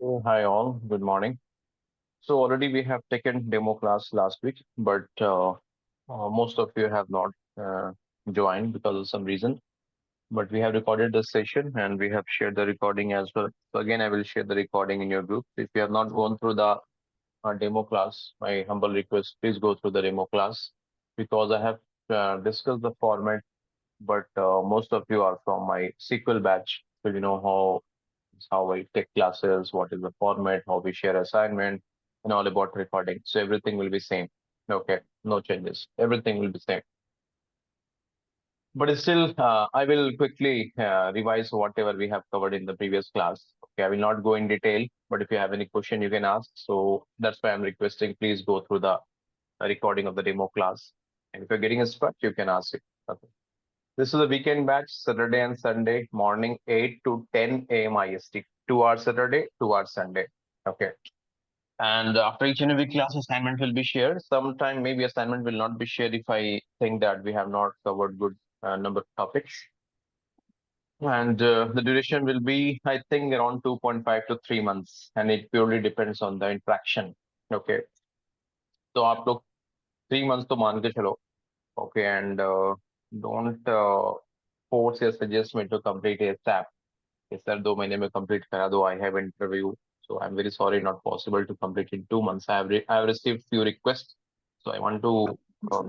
Hi all, good morning. So already we have taken demo class last week, but most of you have not uh, joined because of some reason. But we have recorded this session and we have shared the recording as well. So again, I will share the recording in your group. If you have not gone through the demo class, my humble request, please go through the demo class because I have discussed the format, but most of you are from my SQL batch. So you know how I take classes, what is the format, how we share assignment, and all about recording. So everything will be same. Okay, no changes. Everything will be same. But still, I will quickly revise whatever we have covered in the previous class. Okay, I will not go in detail, but if you have any question, you can ask. So that's why I'm requesting, please go through the recording of the demo class. And if you're getting stuck, you can ask it. Okay. This is a weekend batch, Saturday and Sunday, morning 8 to 10 a.m. IST. 2 hours Saturday, 2 hours Sunday. Okay. And after each and every class, assignment will be shared. Sometime maybe assignment will not be shared if I think that we have not covered good number of topics. And the duration will be, I think, around 2.5 to 3 months. And it purely depends on the interaction. Okay. So आप लोग 3 months तो मान के चलो. Okay. And don't force or suggest me to complete a SAP. Yes, sir, 2 महीने में complete करा दो. I have interview. So I'm very sorry, not possible to complete in 2 months. I have received few requests. So I want to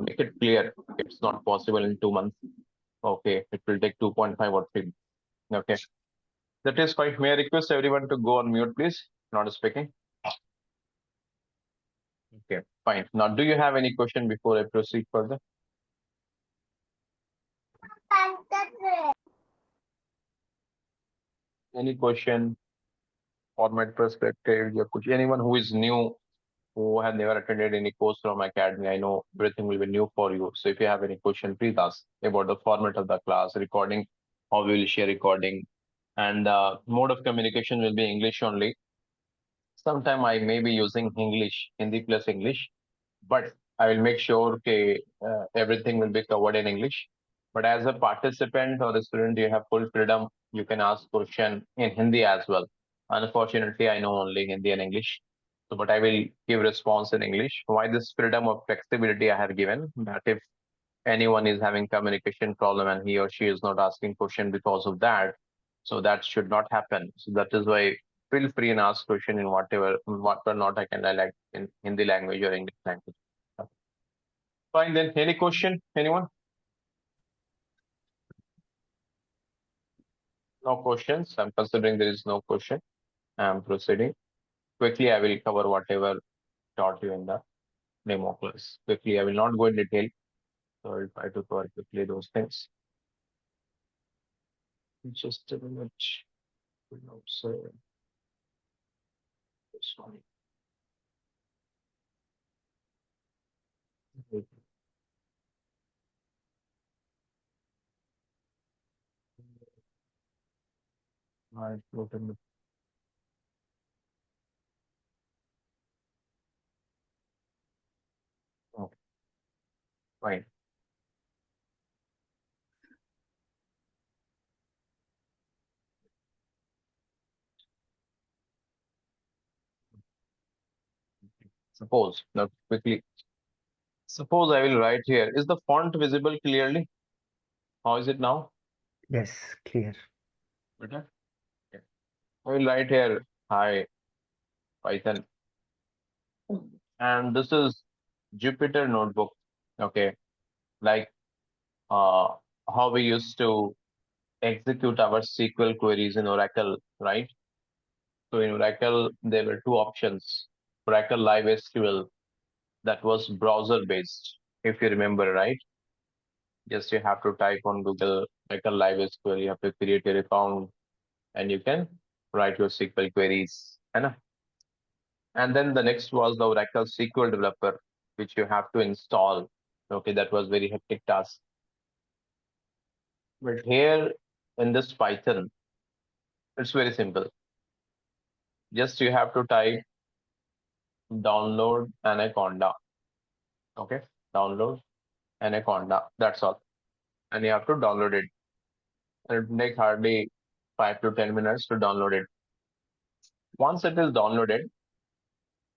make it clear. It's not possible in 2 months. Okay, it will take 2.5 or 3. Okay, that is fine. May I request everyone to go on mute, please? Not speaking. Okay, fine. Now, do you have any question before I proceed further? Any question, format perspective, या कुछ anyone who is new who have never attended any course from academy, I know everything will be new for you. So if you have any question, please ask about the format of the class, recording, how we will share recording, and mode of communication will be English only. Sometime I may be using English, Hindi plus English, but I will make sure that everything will be covered in English. But as a participant or a student, you have full freedom. You can ask question in Hindi as well. Unfortunately, I know only Hindi and English. So, but I will give response in English. Why this freedom of flexibility I have given? That if anyone is having communication problem and he or she is not asking question because of that, so that should not happen. So that is why feel free and ask question in what or not I can dialect in Hindi language or English language. Fine then. Any question? Anyone? No questions. I'm considering there is no question. I'm proceeding. Quickly, I will cover whatever taught you in the demo class. Quickly, I will not go in detail. So I'll try to cover quickly those things. Just a minute. So this one. I wrote in okay, fine. Suppose now quickly. Suppose I will write here. Is the font visible clearly? How is it now? Yes, clear. Better. Okay. I will write here. Hi, Python. And this is Jupyter Notebook. Okay, like uh, how we used to execute our SQL queries in Oracle, right? So in Oracle, there were two options. Oracle Live SQL that was browser based, if you remember, right? Just you have to type on Google Oracle Live SQL. You have to create your account and you can write your SQL queries. है And then the next was the Oracle SQL Developer, which you have to install. Okay, that was very hectic task. But here in this Python, it's very simple. Just you have to type download Anaconda. Okay, download Anaconda. That's all. And you have to download it. And it will take hardly 5 to 10 minutes to download it. Once it is downloaded,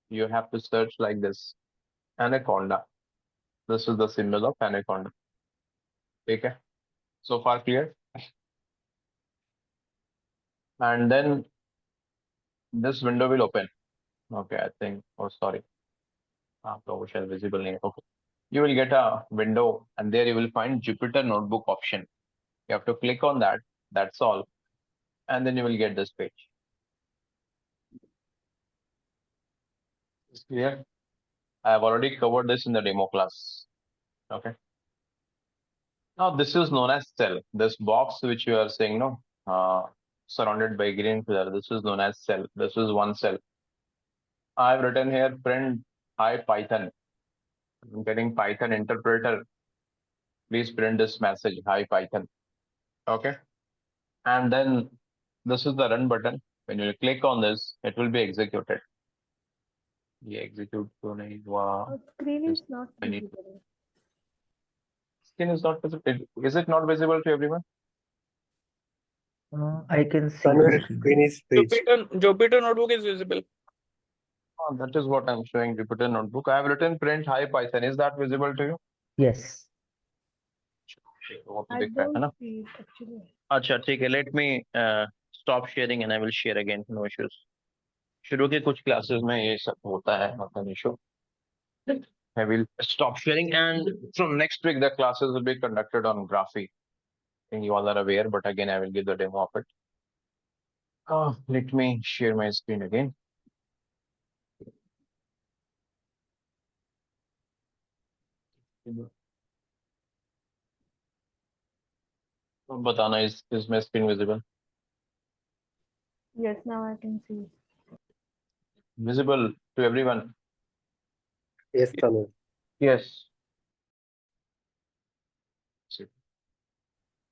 you have to search like this, Anaconda. This is the symbol of Anaconda. Okay, so far clear? And then this window will open. Okay, I think, oh, sorry. PowerShell visible name. Okay. You will get a window and there you will find Jupyter Notebook option. You have to click on that. That's all. And then you will get this page. It's clear? I have already covered this in the demo class. Okay. Now this is known as cell. This box which you are saying, no, surrounded by green color. This is known as cell. This is one cell. I've written here print hi Python. I'm getting Python interpreter. Please print this message hi Python. Okay. And then this is the run button. When you click on this, it will be executed. ये execute क्यों नहीं हुआ? Screen is not I need- visible. Screen is not visible. Is it not visible to everyone? I can see Tanush, the screen. screen is freeze. Jupyter Notebook is visible. That is what I'm showing. Jupyter Notebook. I have written print hi Python. Is that visible to you? Yes. वो तो I दिख रहा है ना? don't see it actually. अच्छा ठीक है. Let me stop sharing and I will share again. No issues. शुरू के कुछ classes में ये सब होता है. Not an issue. I will stop sharing and from next week the classes will be conducted on Graphy. I think you all are aware, but again I will give the demo of it. Let me share my screen again. बताना is my screen visible? Yes, now I can see. Visible to everyone? Yes, Tanush. Yes.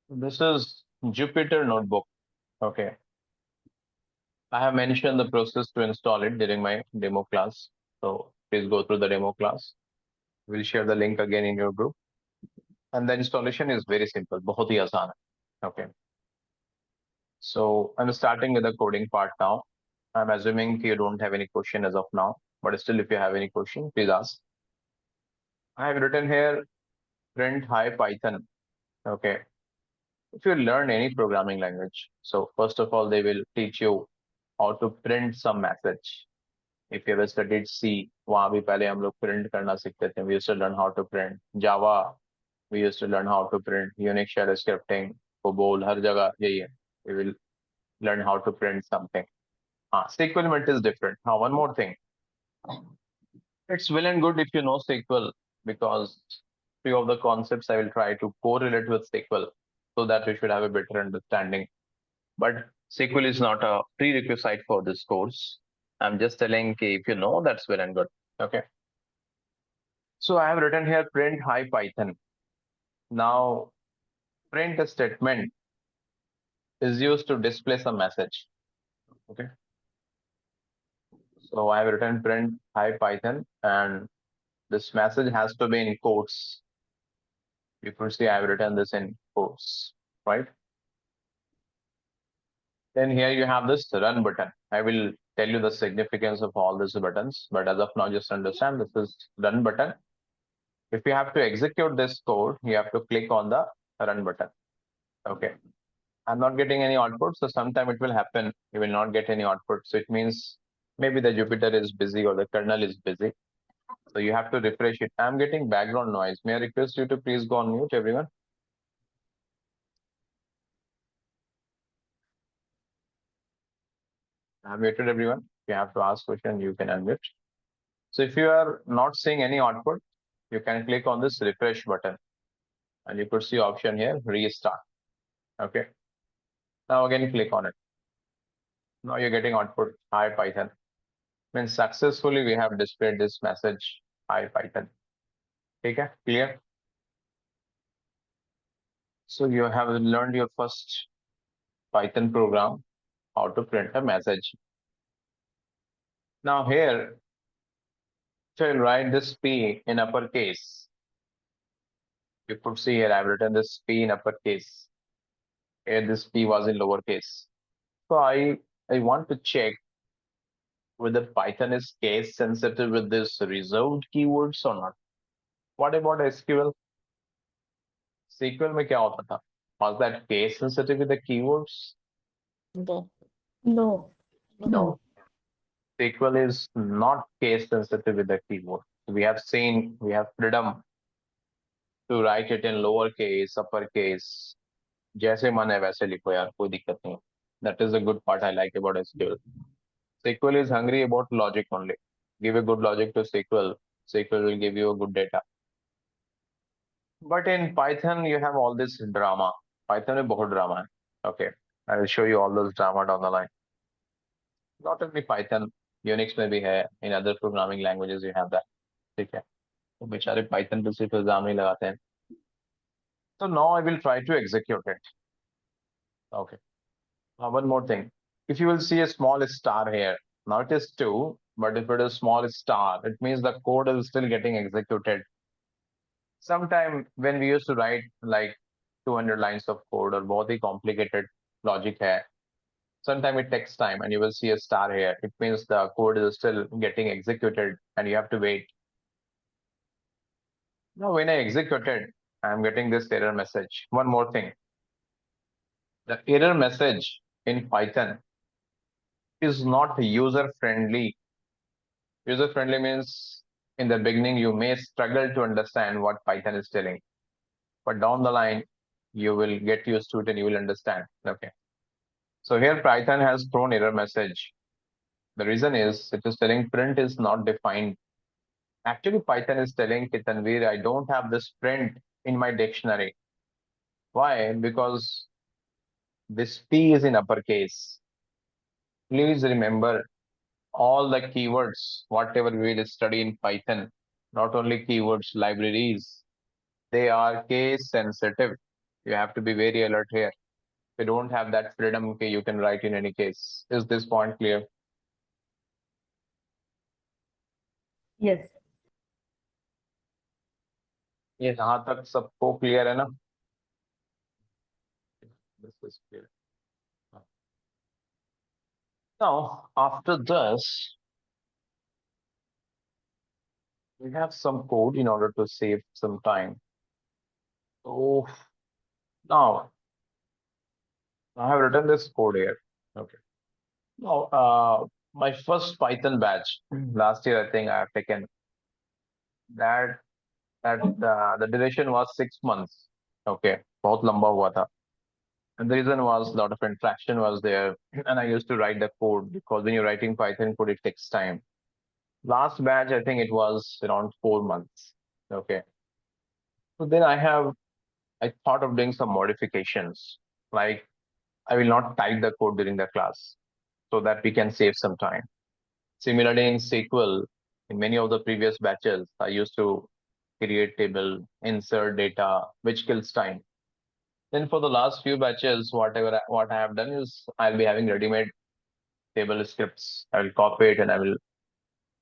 This is Jupyter Notebook. Okay. I have mentioned the process to install it during my demo class. So please go through the demo class. We'll share the link again in your group. And the installation is very simple. बहुत ही आसान है. Okay. So I'm starting with the coding part now. I'm assuming you don't have any question as of now, but still if you have any question, please ask. I have written here print hi Python. Okay. If you learn any programming language, so first of all, they will teach you how to print some message. If you ever studied C, वहाँ भी पहले हम लोग print करना सीखते थे. We used to learn how to print. Java, we used to learn how to print. Unix shell scripting, COBOL, हर जगह यही है. We will learn how to print something. SQL is different. One more thing. It's well and good if you know SQL because few of the concepts I will try to correlate with SQL so that you should have a better understanding. But SQL is not a prerequisite for this course. I'm just telling if you know, that's well and good. Okay. So I have written here print hi Python. Now, print a statement is used to display some message. Okay. So I have written print hi Python and this message has to be in quotes. You could see I have written this in quotes, right? Then here you have this run button. I will tell you the significance of all these buttons, but as of now, just understand this is run button. If you have to execute this code, you have to click on the run button. Okay. I'm not getting any output, so sometime it will happen. You will not get any output. So it means maybe the Jupyter is busy or the kernel is busy. So you have to refresh it. I'm getting background noise. May I request you to please go on mute, everyone? I've muted everyone. If you have to ask question, you can unmute. So if you are not seeing any output, you can click on this refresh button and you could see option here, restart. Okay. Now again, click on it. Now you're getting output, hi Python. Means successfully we have displayed this message, hi Python. Okay, clear? So you have learned your first Python program, how to print a message. Now here, so I'll write this P in uppercase. You could see here I've written this P in uppercase. Here this P was in lowercase. So I want to check whether Python is case sensitive with this reserved keywords or not. What about SQL? SQL में क्या होता था? Was that case sensitive with the keywords? No. No. No. SQL is not case sensitive with the keyboard. We have freedom to write it in lowercase, uppercase. जैसे मन है वैसे लिखो यार, कोई दिक्कत नहीं. That is the good part I like about SQL. SQL is hungry about logic only. Give a good logic to SQL. SQL will give you a good data. But in Python, you have all this drama. Python में बहुत drama है. Okay, I will show you all those drama down the line. Not only Python, Unix में भी है. In other programming languages, you have that. ठीक है. तो बेचारे पाइथन पे सिर्फ इल्जाम नहीं लगाते हैं. So now I will try to execute it. Okay. Now one more thing. If you will see a small star here, now it is 2, but if it is small star, it means the code is still getting executed. Sometime when we used to write like 200 lines of code or बहुत ही complicated logic है, sometime it takes time and you will see a star here. It means the code is still getting executed and you have to wait. Now when I executed, I'm getting this error message. One more thing. The error message in Python is not user friendly. User friendly means in the beginning, you may struggle to understand what Python is telling, but down the line, you will get used to it and you will understand. Okay. So here Python has thrown error message. The reason is it is telling print is not defined. Actually, Python is telling Tanveer, I don't have this print in my dictionary. Why? Because this P is in uppercase. Please remember all the keywords, whatever we will study in Python, not only keywords, libraries, they are case sensitive. You have to be very alert here. You don't have that freedom, okay, you can write in any case. Is this point clear? Yes. ये यहाँ तक सबको clear है ना? This is clear. Now, after this, we have some code in order to save some time. So now I have written this code here. Okay. Now, my first Python batch last year, I think I have taken that the duration was 6 months. Okay, बहुत लंबा हुआ था. And the reason was a lot of interaction was there, and I used to write the code because when you're writing Python code, it takes time. Last batch, I think it was around 4 months. Okay. So then I thought of doing some modifications. Like I will not type the code during the class so that we can save some time. Similarly, in SQL, in many of the previous batches, I used to create table, insert data, which kills time. Then for the last few batches, what I have done is I'll be having ready-made table scripts. I will copy it and I will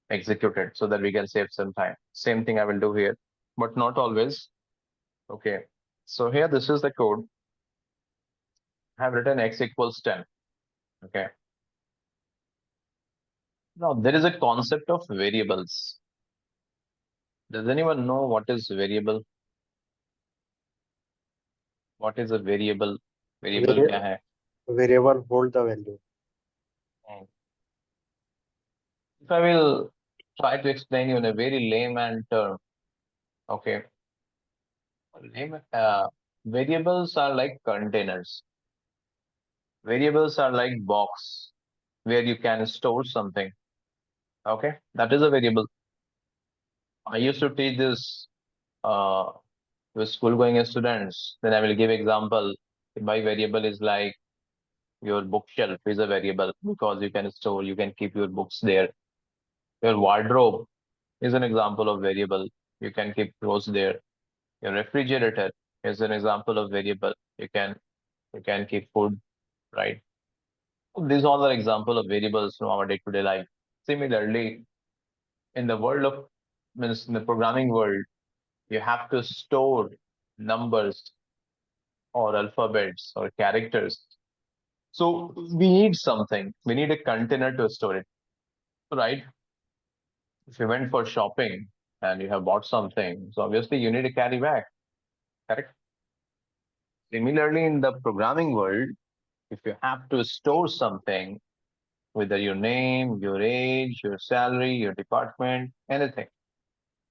execute it so that we can save some time. Same thing I will do here, but not always. Okay. So here, this is the code. I have written x equals 10. Okay. Now there is a concept of variables. Does anyone know what is variable? What is a variable? Variable Vari- क्या है? Variable hold the value. If I will try to explain you in a very layman term, okay. Variables are like containers. Variables are like box where you can store something. Okay, that is a variable. I used to teach this with school-going students. Then I will give example. My variable is like your bookshelf is a variable because you can store, you can keep your books there. Your wardrobe is an example of variable. You can keep clothes there. Your refrigerator is an example of variable. You can keep food, right? These all are example of variables from our day-to-day life. Similarly, in the world of means in the programming world, you have to store numbers or alphabets or characters. So we need something. We need a container to store it. right? If you went for shopping and you have bought something, so obviously you need to carry back, correct? Similarly, in the programming world, if you have to store something, whether your name, your age, your salary, your department, anything,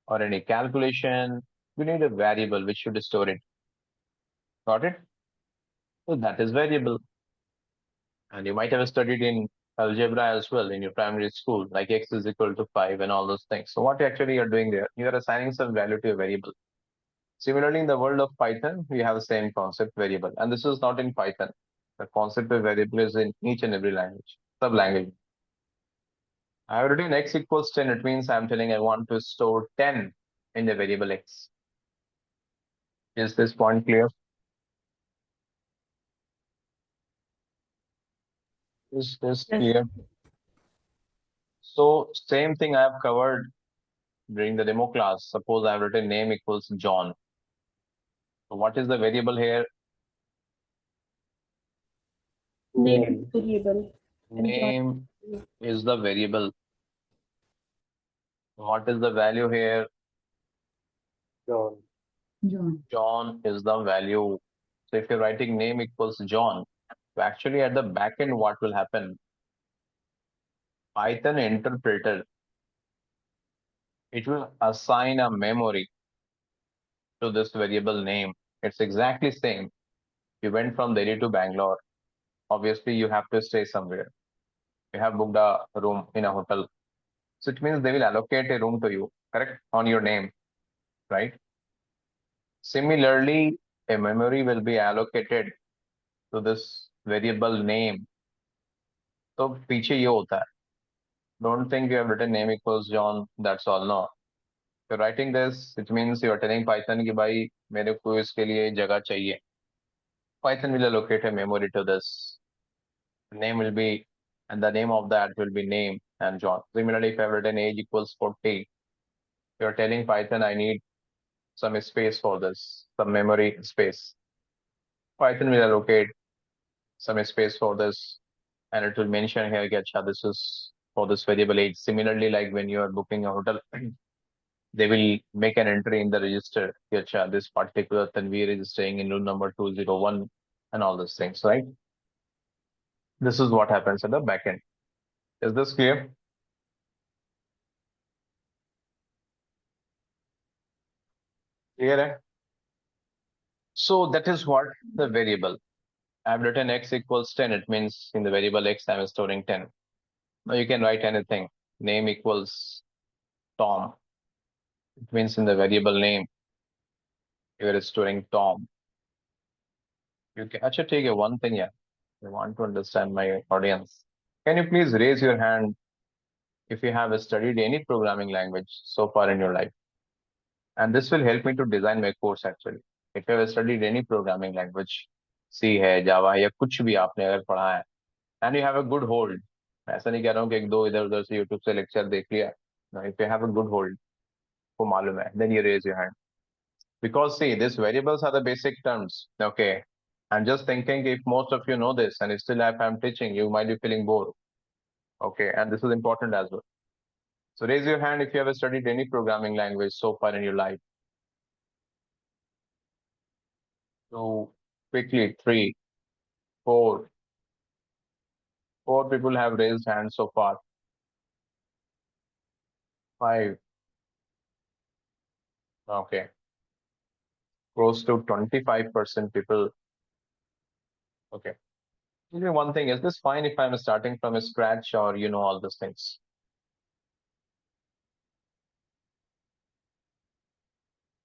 or any calculation, you need a variable which should store it. Got it? So that is variable. And you might have studied in algebra as well in your primary school, like x is equal to 5 and all those things. So what actually you're doing there, you are assigning some value to a variable. Similarly, in the world of Python, we have the same concept variable. And this is not in Python. The concept of variable is in each and every language, sub-language. I have written x equals 10. It means I'm telling I want to store 10 in the variable x. Is this point clear? Is this Yes. clear? So same thing I have covered during the demo class. Suppose I have written name equals John. So what is the variable here? Name variable. And Name is the variable. What is the value here? John. John. John is the value. So if you're writing name equals John, so actually at the back end, what will happen? Python interpreter, it will assign a memory to this variable name. It's exactly same. You went from Delhi to Bangalore. Obviously, you have to stay somewhere. You have booked a room in a hotel. So it means they will allocate a room to you, correct? On your name, right? Similarly, a memory will be allocated to this variable name. So पीछे ये होता है. Don't think you have written name equals John. That's all. No. You're writing this. It means you're telling Python कि भाई मेरे को इसके लिए जगह चाहिए. Python will allocate a memory to this. Name will be, and the name of that will be name and John. Similarly, if I've written age equals 40, you're telling Python I need some space for this, some memory space. Python will allocate some space for this, and it will mention here, Gacha, this is for this variable age. Similarly, like when you are booking a hotel, they will make an entry in the register, Gacha, this particular Tanveer is staying in room number 201, and all those things, right? This is what happens at the backend. Is this clear? Clear? Eh? So that is what the variable. I've written x equals 10. It means in the variable x, I'm storing 10. Now you can write anything. Name equals Tom. It means in the variable name, you are storing Tom. You can actually take a one thing, yeah. I want to understand my audience. Can you please raise your hand if you have studied any programming language so far in your life? And this will help me to design my course actually. If you have studied any programming language, C है, Java है, या कुछ भी आपने अगर पढ़ा है, and you have a good hold. ऐसा नहीं कह रहा हूँ कि एक दो इधर उधर से YouTube से लेक्चर देख लिया. No, if you have a good hold, को मालूम है, then you raise your hand. Because see, these variables are the basic terms. Okay. I'm just thinking if most of you know this and still if I'm teaching, you might be feeling bored. Okay. And this is important as well. So raise your hand if you have studied any programming language so far in your life. So quickly, 3, 4. 4 people have raised hands so far. 5. Okay. Close to 25% people. Okay. Only one thing, is this fine if I'm starting from scratch or you know all these things?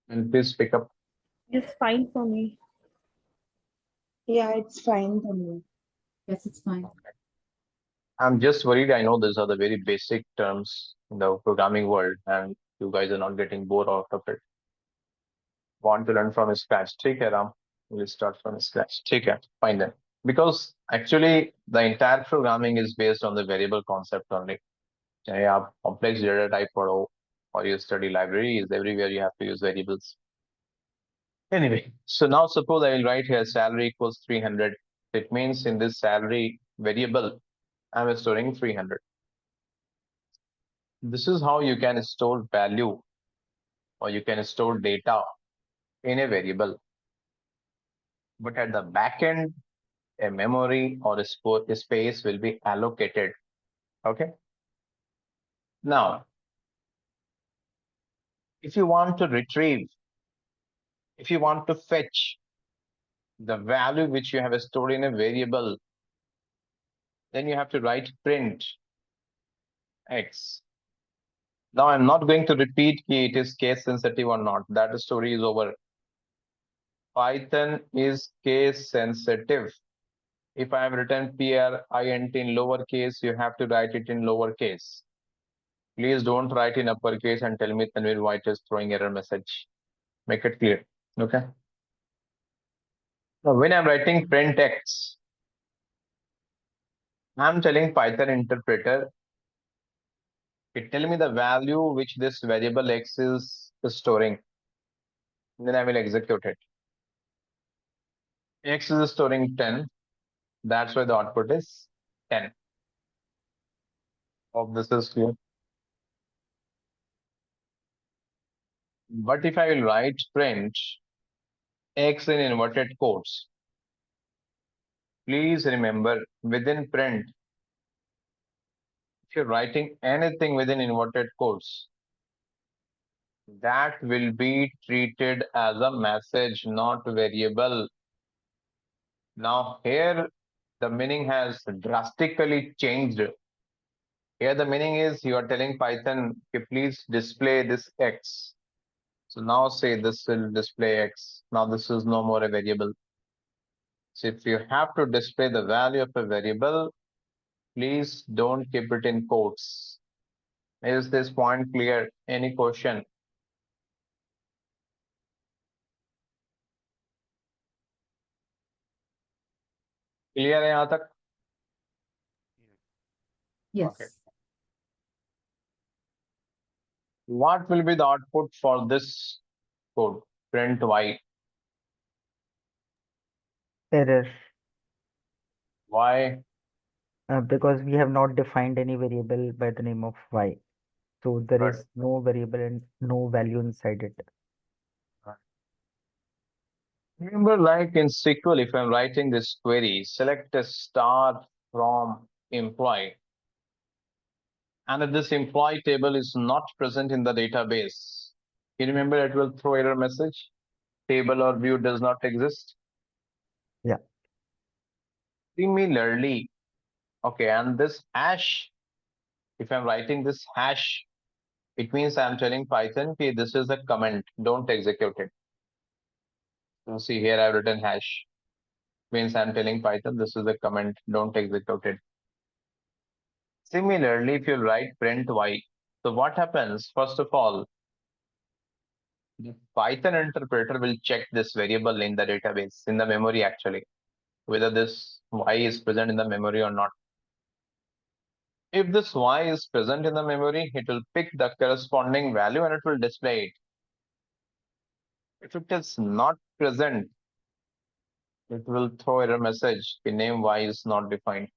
And please pick up. It's fine for me. Yeah, it's fine for me. Yes, it's fine. I'm just worried. I know these are the very basic terms in the programming world, and you guys are not getting bored out of it. Want to learn from scratch? Take care, Ram. We'll start from scratch. Take care. Fine then. Because actually, the entire programming is based on the variable concept only. चाहे आप complex data type पढ़ो or you study libraries, everywhere you have to use variables. Anyway, so now suppose I will write here salary equals 300. It means in this salary variable, I'm storing 300. This is how you can store value or you can store data in a variable. But at the back end, a memory or a space will be allocated. Okay. Now, if you want to retrieve, if you want to fetch the value which you have stored in a variable, then you have to write print x. Now I'm not going to repeat it is case sensitive or not. That story is over. Python is case sensitive. If I have written print in lowercase, you have to write it in lowercase. Please don't write in uppercase and tell me Tanvir White is throwing error message. Make it clear. Okay. Now, when I'm writing print x, I'm telling Python interpreter, tell me the value which this variable x is storing. Then I will execute it. X is storing 10. That's why the output is 10. Hope this is clear. But if I will write print x in inverted quotes, please remember within print, if you're writing anything within inverted quotes, that will be treated as a message, not variable. Now here the meaning has drastically changed. Here the meaning is you are telling Python, okay, please display this x. So now say this will display x. Now this is no more a variable. So if you have to display the value of a variable, please don't keep it in quotes. Is this point clear? Any question? Clear है यहाँ तक? Yes. Okay. What will be the output for this code? Print y. Error. Why? Because we have not defined any variable by the name of y. So there Right. is no variable and no value inside it. Remember, like in SQL, if I'm writing this query, select a star from employee. And if this employee table is not present in the database, you remember it will throw error message. Table or view does not exist. Yeah. Similarly, okay, and this hash, if I'm writing this hash, it means I'm telling Python, okay, this is a comment, don't execute it. So see here I've written hash. Means I'm telling Python, this is a comment, don't execute it. Similarly, if you write print y, so what happens? First of all, the Python interpreter will check this variable in the database, in the memory actually, whether this y is present in the memory or not. If this y is present in the memory, it will pick the corresponding value and it will display it. If it is not present, it will throw error message, the name y is not defined.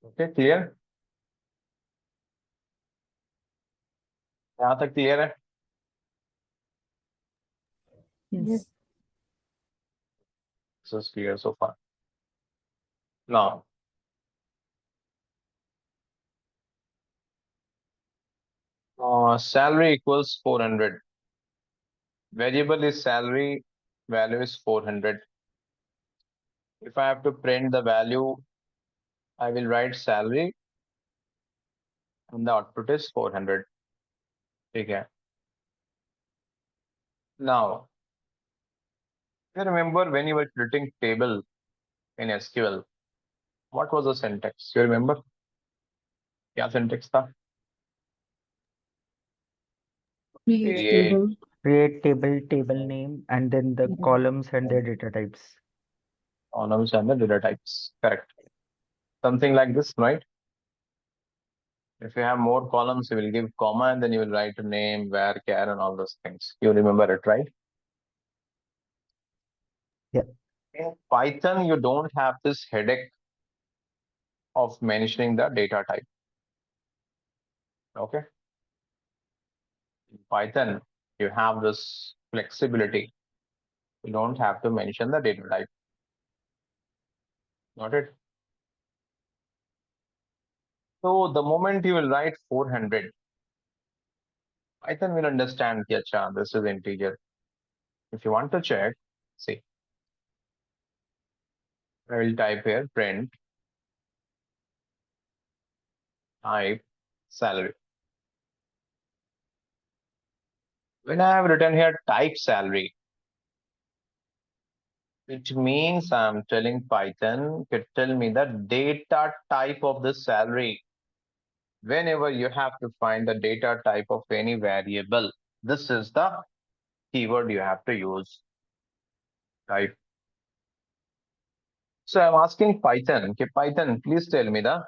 Okay, clear? यहाँ तक clear है? Yes. This is clear so far. Now, salary equals 400. Variable is salary, value is 400. If I have to print the value, I will write salary and the output is 400. Okay. Now, you remember when you were creating table in SQL, what was the syntax? You remember? क्या syntax था? Create Yeah. table. Create table, table name, and then the Mhm. columns and their data types. Columns and the data types. Correct. Something like this, right? If you have more columns, you will give comma and then you will write a name, where, care, and all those things. You remember it, right? Yeah. In Python, you don't have this headache of mentioning the data type. Okay. In Python, you have this flexibility. You don't have to mention the data type. Got it? So the moment you will write 400, Python will understand, acha, this is integer. If you want to check, see, I will type here print type salary. When I have written here type salary, which means I'm telling Python to tell me the data type of the salary. Whenever you have to find the data type of any variable, this is the keyword you have to use. Type. So I'm asking Python, okay, Python, please tell me the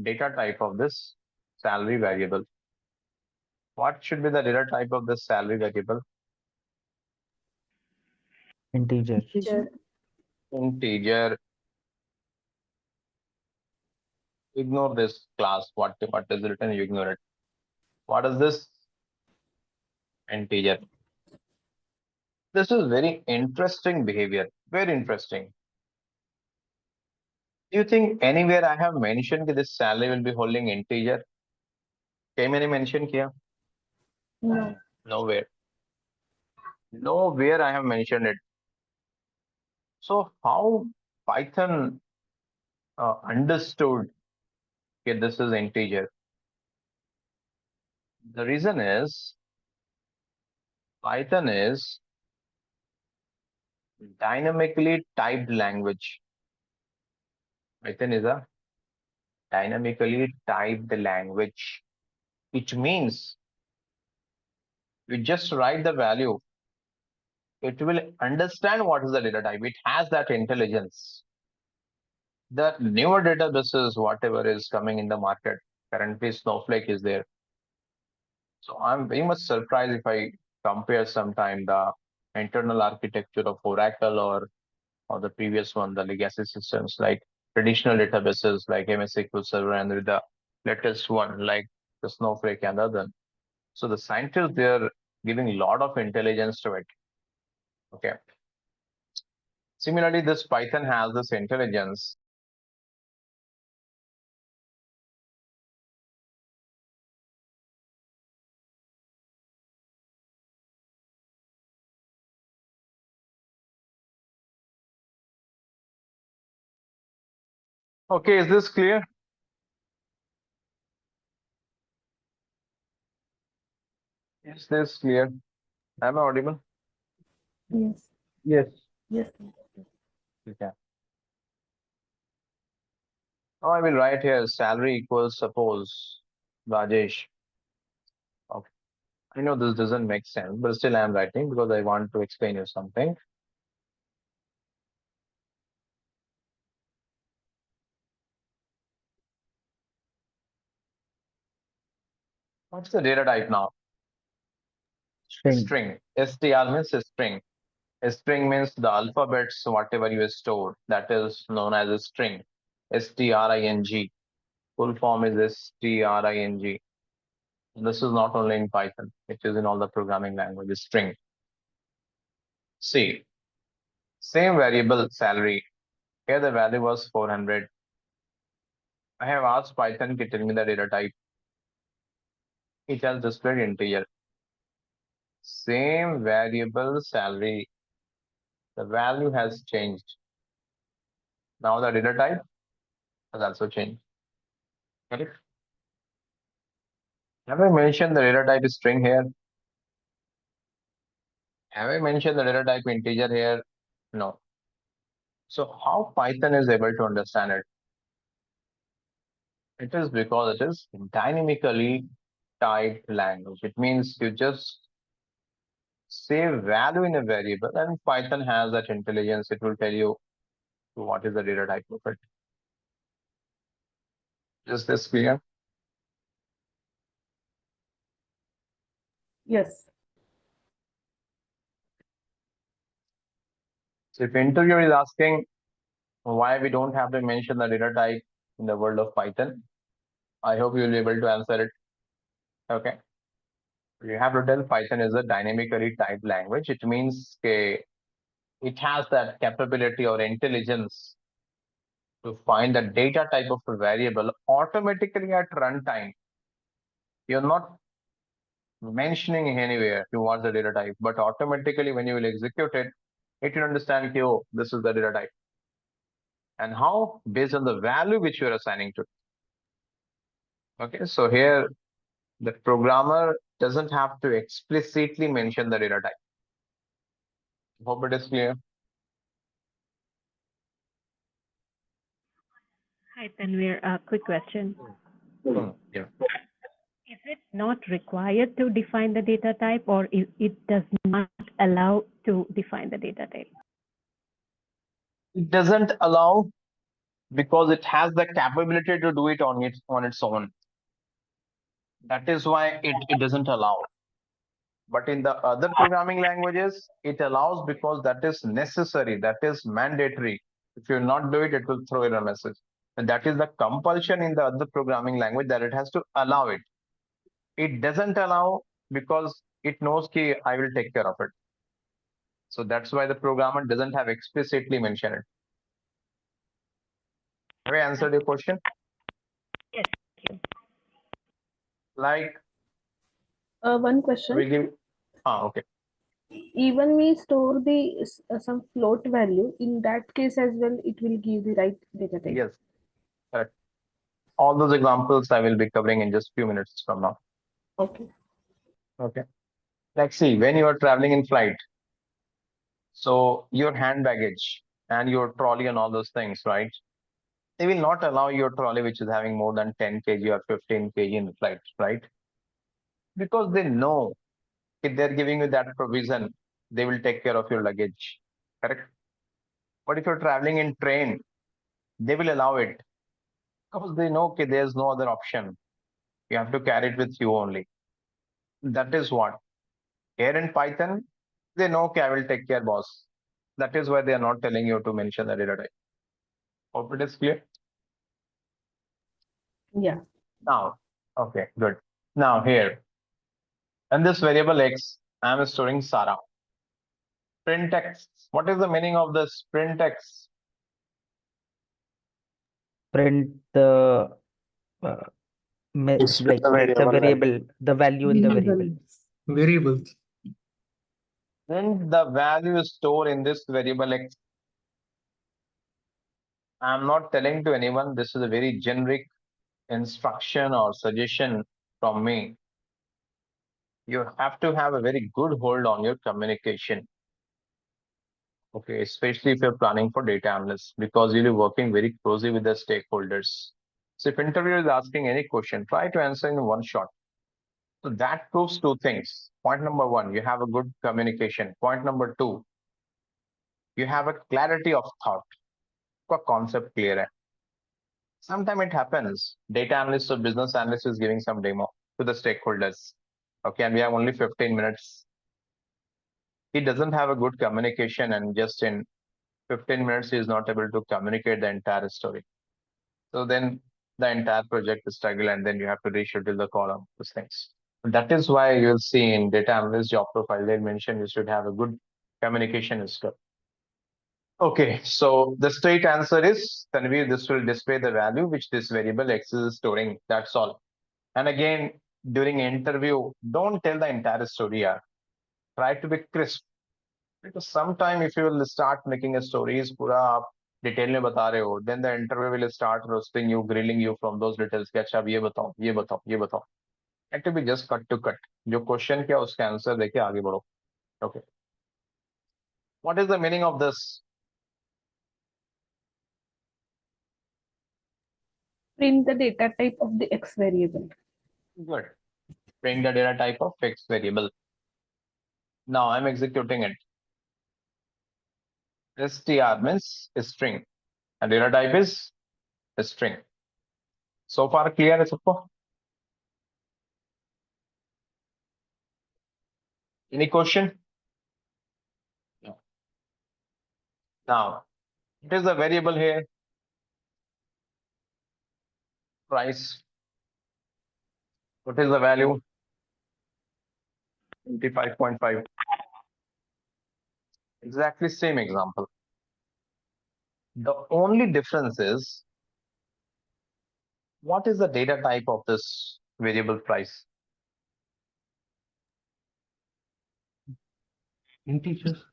data type of this salary variable. What should be the data type of this salary variable? Integer. Teacher. Integer. Ignore this class. What is written, you ignore it. What is this? Integer. This is very interesting behavior. Very interesting. Do you think anywhere I have mentioned that this salary will be holding integer? कहीं मैंने mention किया? No. Nowhere. Nowhere I have mentioned it. So how Python understood that this is integer? The reason is Python is dynamically typed language. Python is a dynamically typed language, which means you just write the value. It will understand what is the data type. It has that intelligence. The newer databases, whatever is coming in the market, currently Snowflake is there. So I'm very much surprised if I compare sometime the internal architecture of Oracle or the previous one, the legacy systems like traditional databases like MS SQL Server and with the latest one like the Snowflake and other. So the scientists, they're giving a lot of intelligence to it. Okay. Similarly, this Python has this intelligence. Okay, is this clear? Is this clear? Am I audible? Yes. Yes. Yes. Okay. Now I will write here salary equals suppose Rajesh. Okay. I know this doesn't make sense, but still I am writing because I want to explain you something. What's the data type now? String. String. STR means a string. A string means the alphabets, whatever you store, that is known as a string. STRING. Full form is STRING. This is not only in Python, it is in all the programming languages. String. See, same variable salary. Here the value was 400. I have asked Python to tell me the data type. It has displayed integer. Same variable salary. The value has changed. Now the data type has also changed. Correct? Have I mentioned the data type is string here? Have I mentioned the data type integer here? No. So how Python is able to understand it? It is because it is dynamically typed language. It means you just say value in a variable and Python has that intelligence. It will tell you what is the data type of it. Is this clear? Yes. So if interviewer is asking why we don't have to mention the data type in the world of Python, I hope you'll be able to answer it. Okay. You have to tell Python is a dynamically typed language. It means it has that capability or intelligence to find the data type of a variable automatically at runtime. You're not mentioning anywhere you want the data type, but automatically when you will execute it, it will understand, oh, this is the data type. And how? Based on the value which you're assigning to it. Okay, so here the programmer doesn't have to explicitly mention the data type. Hope it is clear. Hi, Tanvir. Quick question. Yeah. Is it not required to define the data type, or it does not allow to define the data type? It doesn't allow because it has the capability to do it on its own. That is why it doesn't allow. But in the other programming languages, it allows because that is necessary, that is mandatory. If you not do it, it will throw in a message. And that is the compulsion in the other programming language that it has to allow it. It doesn't allow because it knows that I will take care of it. So that's why the programmer doesn't have explicitly mentioned it. Have I answered your question? Yes, thank you. Like, One question. we give. Okay. Even we store the some float value, in that case as well, it will give the right data type. Yes. Correct. All those examples I will be covering in just few minutes from now. Okay. Okay. Like, see, when you are traveling in flight, so your hand baggage and your trolley and all those things, right? They will not allow your trolley which is having more than 10 kg or 15 kg in the flight, right? Because they know if they're giving you that provision, they will take care of your luggage. Correct? But if you're traveling in train, they will allow it because they know okay, there's no other option. You have to carry it with you only. That is what. Here in Python, they know okay, I will take care, boss. That is why they are not telling you to mention the data type. Hope it is clear. Yeah. Now, okay, good. Now here, in this variable x, I am storing Sarah. Print x. What is the meaning of this print x? Print the uh, Display like the the variable value. variable, the value in the variable. Variables. Print the value stored in this variable x. I am not telling to anyone. This is a very generic instruction or suggestion from me. You have to have a very good hold on your communication. Okay, especially if you're planning for data analysts, because you'll be working very closely with the stakeholders. So if interviewer is asking any question, try to answer in one shot. So that proves two things. Point number one, you have a good communication. Point number two, you have a clarity of thought. का concept clear hai. Sometimes it happens, data analyst or business analyst is giving some demo to the stakeholders. Okay, and we have only 15 minutes. He doesn't have a good communication, and just in 15 minutes, he is not able to communicate the entire story. So then the entire project is struggle, and then you have to reschedule the column, those things. That is why you'll see in data analyst job profile, they mention you should have a good communication skill. Okay, so the straight answer is, Tanvir, this will display the value which this variable x is storing. That's all. And again, during interview, don't tell the entire story. Try to be crisp. Because sometime if you will start making a stories, पूरा आप detail में बता रहे हो, then the interview will start roasting you, grilling you from those details. कि अच्छा अब ये बताओ, ये बताओ, ये बताओ. It to be just cut to cut. जो question क्या उसका answer देके आगे बढ़ो. Okay. What is the meaning of this? Print the data type of the X variable. Good. Print the data type of fixed variable. Now I'm executing it. str means string. And data type is a string. So far clear, Sapko? Any question? No. Now, it is a variable here. Price. What is the value? 25.5. Exactly same example. The only difference is what is the data type of this variable price? Integers.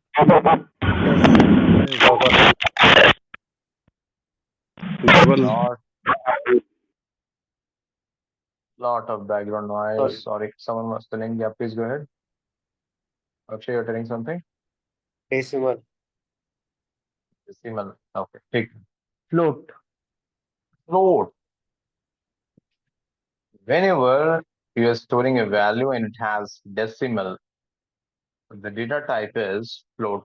Lot of background noise. Sorry. Sorry, someone was telling. Yeah, please go ahead. Akshay, you're telling something? Decimal. Decimal. Okay. Take float. Float. Whenever you are storing a value and it has decimal, the data type is float.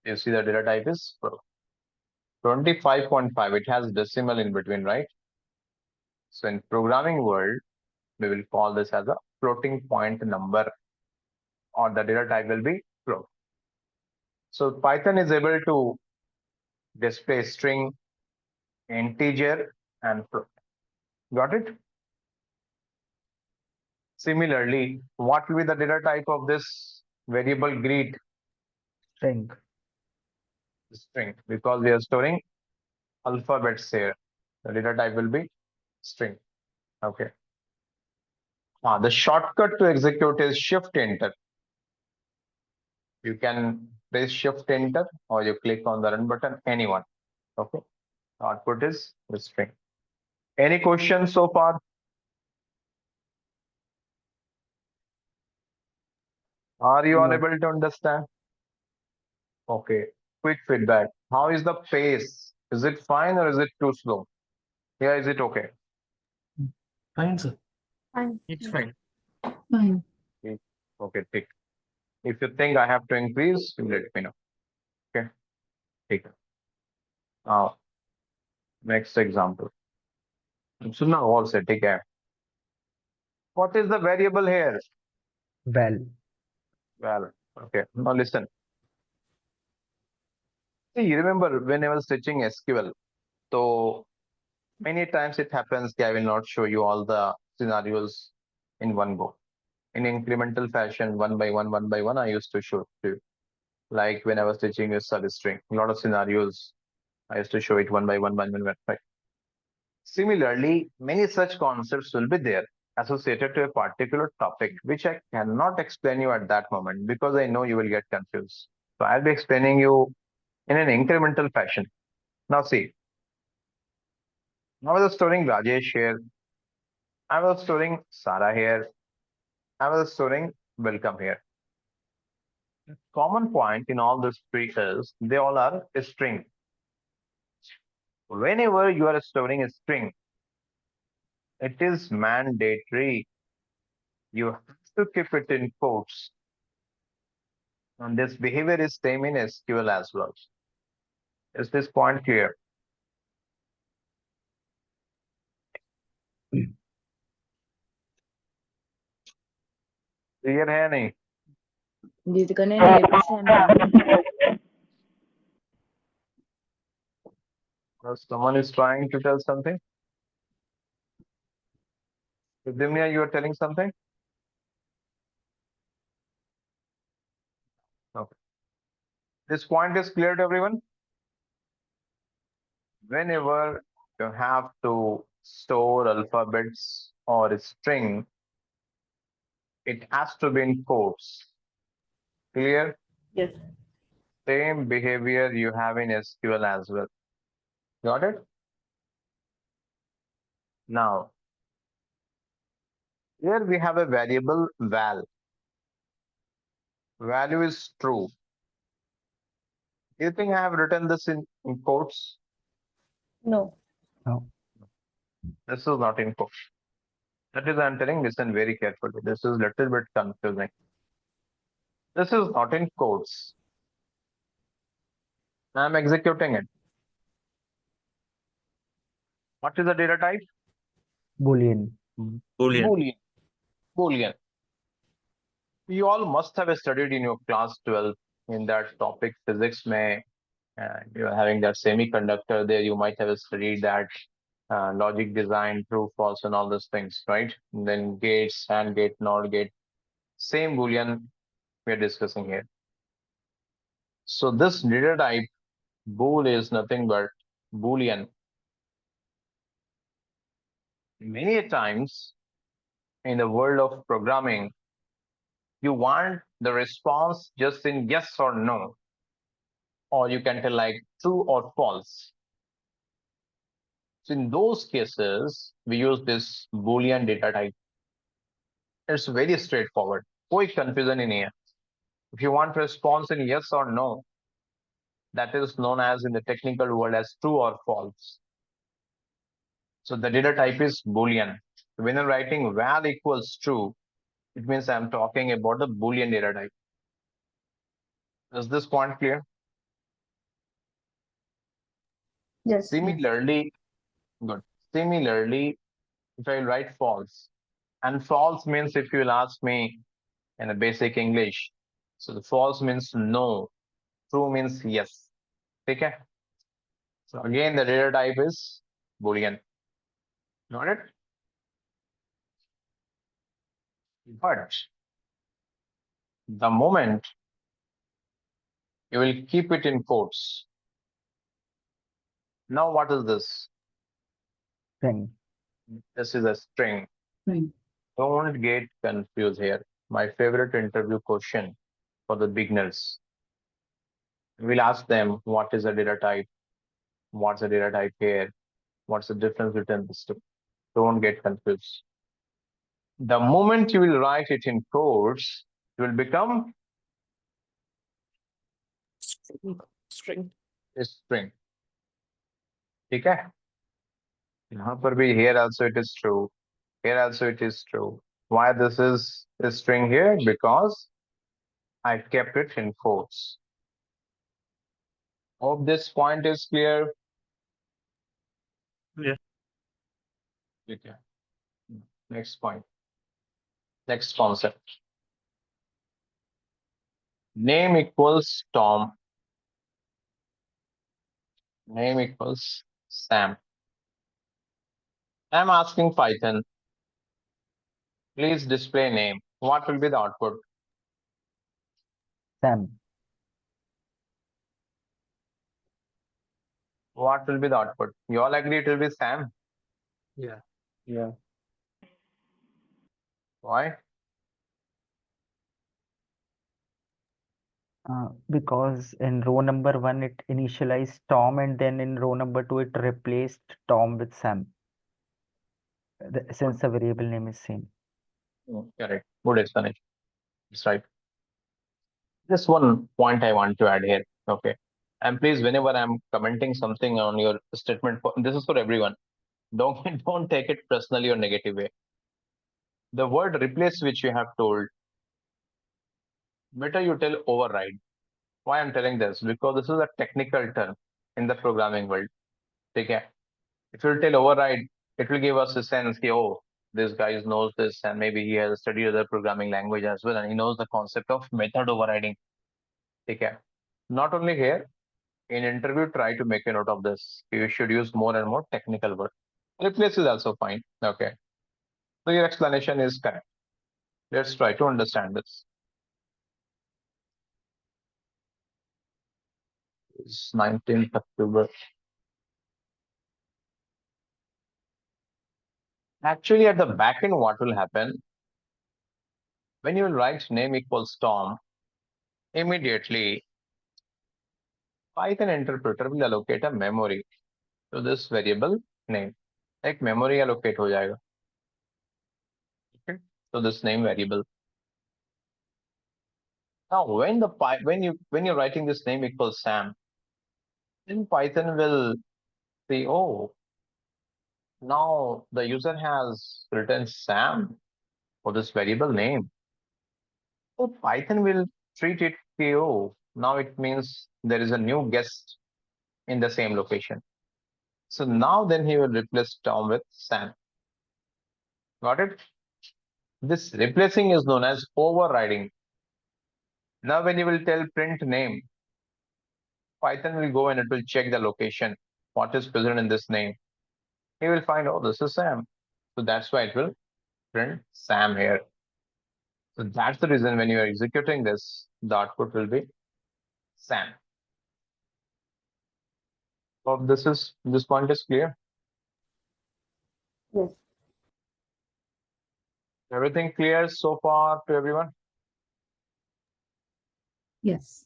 You see the data type is float. 25.5, it has decimal in between, right? So in programming world, we will call this as a floating point number, or the data type will be float. So Python is able to display string, integer, and float. Got it? Similarly, what will be the data type of this variable greet? String. String, because we are storing alphabets here. The data type will be string. Okay. The shortcut to execute is Shift Enter. You can press Shift Enter or you click on the run button, anyone. Okay. Output is the string. Any questions so far? Are you all No. able to understand? Okay. Quick feedback. How is the pace? Is it fine or is it too slow? Yeah, is it okay? Fine, sir. Fine. It's fine. Fine. Okay, tick. If you think I have to increase, you let me know. Okay. Tick. Now, next example. So now all set. Take care. What is the variable here? Val. Well, okay. Now listen. See, you remember when I was teaching SQL, so many times it happens that I will not show you all the scenarios in one go. In incremental fashion, one by one, I used to show it to you. Like when I was teaching you substring, a lot of scenarios, I used to show it one by one, right? Similarly, many such concepts will be there associated to a particular topic, which I cannot explain you at that moment because I know you will get confused. So I'll be explaining you in an incremental fashion. Now see, I was storing Rajesh here. I was storing Sarah here. I was storing welcome here. Common point in all these three is they all are a string. Whenever you are storing a string, it is mandatory. You have to keep it in quotes. And this behavior is same in SQL as well. Is this point clear? Clear है नहीं? जिसकने net Someone is trying to tell something? Dimya, you are telling something? Okay. This point is clear to everyone? Whenever you have to store alphabets or a string, it has to be in quotes. Clear? Yes. Same behavior you have in SQL as well. Got it? Now, here we have a variable val. Value is true. Do you think I have written this in quotes? No. This is not in quotes. That is, I'm telling, listen very carefully. This is little bit confusing. This is not in quotes. I'm executing it. What is the data type? Boolean. Boolean. You all must have studied in your class 12 in that topic physics may, and you're having that semiconductor there, you might have studied that logic design, true, false, and all those things, right? And then gates, AND gate, NOR gate, same Boolean we're discussing here. So this data type bool is nothing but Boolean. Many times in the world of programming, you want the response just in yes or no, or you can tell like true or false. So in those cases, we use this Boolean data type. It's very straightforward. Quick confusion in here. If you want response in yes or no, that is known as in the technical world as true or false. So the data type is Boolean. When I'm writing val equals true, it means I'm talking about the Boolean data type. Is this point clear? Yes. Similarly, good. Similarly, if I write false, and false means if you will ask me in a basic English, so the false means no, true means yes. Okay. So again, the data type is Boolean. Got it? But the moment you will keep it in quotes. Now, what is this? String. This is a string. String. Don't get confused here. My favorite interview question for the beginners. We'll ask them what is a data type, what's a data type here, what's the difference between these two. Don't get confused. The moment you will write it in quotes, it will become String. a string. ठीक है? यहाँ पर भी here also it is true. Here also it is true. Why this is a string here? Because I kept it in quotes. Hope this point is clear. Yeah. Okay. Next point. Next concept. Name equals Tom. Name equals Sam. I'm asking Python. Please display name. What will be the output? Sam. What will be the output? You all agree it will be Sam? Yeah. Yeah. Why? Because in row number 1 it initialized Tom, and then in row number 2 it replaced Tom with Sam. Since the variable name is same. Correct. Good explanation. That's right. Just one point I want to add here. Okay. And please, whenever I'm commenting something on your statement, this is for everyone. Don't take it personally or negative way. The word replace which you have told, better you tell override. Why I'm telling this? Because this is a technical term in the programming world. Okay. If you tell override, it will give us a sense, oh, this guy knows this, and maybe he has studied other programming language as well, and he knows the concept of method overriding. Okay. Not only here, in interview, try to make a note of this. You should use more and more technical word. Replace is also fine. Okay. So your explanation is correct. Let's try to understand this. It's 19th October. Actually, at the back end, what will happen? When you will write name equals Tom, immediately Python interpreter will allocate a memory to this variable name. Like memory allocate हो जाएगा. Okay. So this name variable. Now, when you're writing this name equals Sam, then Python will say, oh, now the user has written Sam for this variable name. So Python will treat it, oh, now it means there is a new guest in the same location. So now then he will replace Tom with Sam. Got it? This replacing is known as overriding. Now when you will tell print name, Python will go and it will check the location, what is present in this name. He will find, oh, this is Sam. So that's why it will print Sam here. So that's the reason when you are executing this, the output will be Sam. So this point is clear. Yes. Everything clear so far to everyone? Yes.